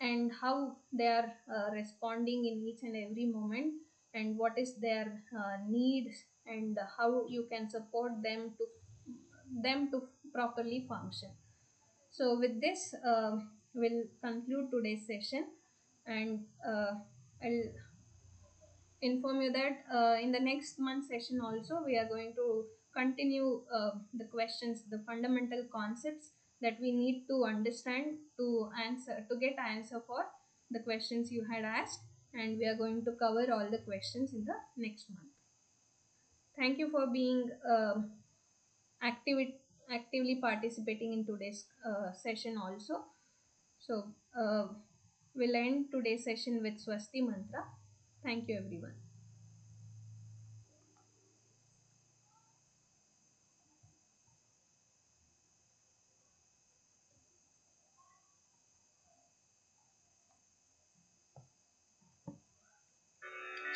and how they are responding in each and every moment, and what is their needs, and how you can support them to properly function. So with this, we'll conclude today's session, and I'll inform you that in the next month session also we are going to continue the questions, the fundamental concepts that we need to understand to answer, to get answer for the questions you had asked, and we are going to cover all the questions in the next month. Thank you for being active actively participating in today's session also. So we'll end today's session with Swasti Mantra. Thank you, everyone.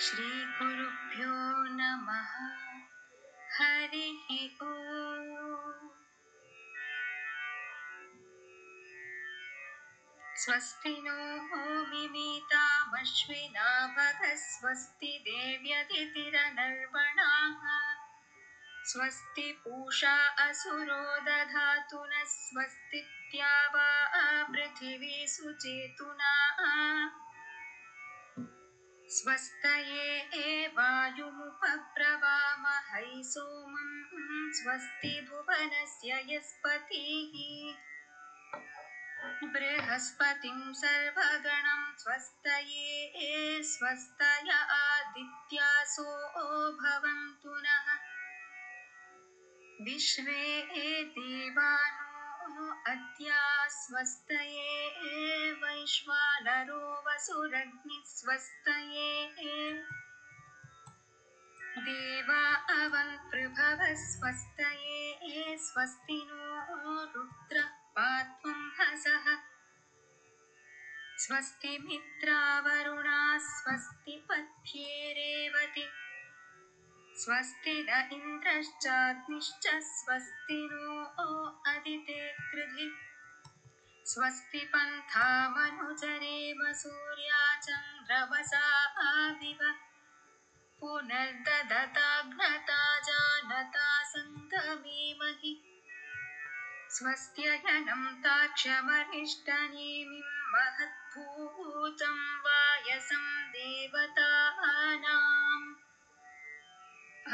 श्रीगुरुभ्यो नमः। हरिः ओम्। स्वस्ति no मिमीतामश्विना भगः स्वस्ति देव्यतिथिरनर्वणाः स्वस्ति पूषा असुरो दधातु नः स्वस्ति द्यावा पृथिवी सुचेतुना स्वस्तये वायुमुपप्रवामहै सोमं स्वस्ति भुवनस्य यस्पतिः बृहस्पतिं सर्वगणं स्वस्तये स्वस्तय आदित्यासो भवन्तु नः विश्वे देवानो अद्या स्वस्तये वैश्वानरो वसुरग्निः स्वस्तये देवा अवन्पृभवः स्वस्तये स्वस्ति नो रुद्रः पात्वं हसः स्वस्ति मित्रावरुणा स्वस्ति पत्ये रेवति स्वस्ति न इन्द्रश्चाग्निश्च स्वस्ति नो अदिते कृधि स्वस्ति पन्थामनुचरेम सूर्या चन्द्रमसा आदिव पुनर्ददताघ्नता जानता सङ्गमेमहि स्वस्त्ययनं ताक्षमरिष्टनेमिं महद्भूतं वायसं देवतानाम्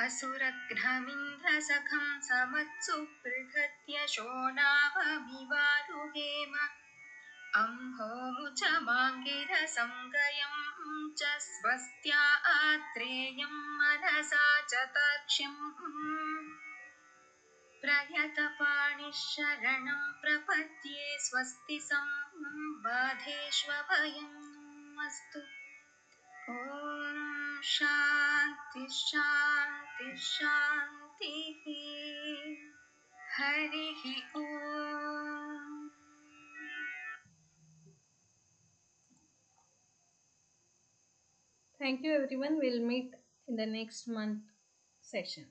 असुरघ्नमिन्द्रसखं समत्सु बृहद्य शोणावमिवारुहेम अम्भोमुचमाङ्गिरसं गयं च स्वस्त्या आत्रेयं मनसा च तार्क्ष्यम् प्रयतपाणिः शरणं प्रपद्ये स्वस्ति सम्बाधेष्वभयं अस्तु ॐ शान्ति शान्ति शान्तिः हरिः ॐ Thank you everyone. We'll meet in the next month session.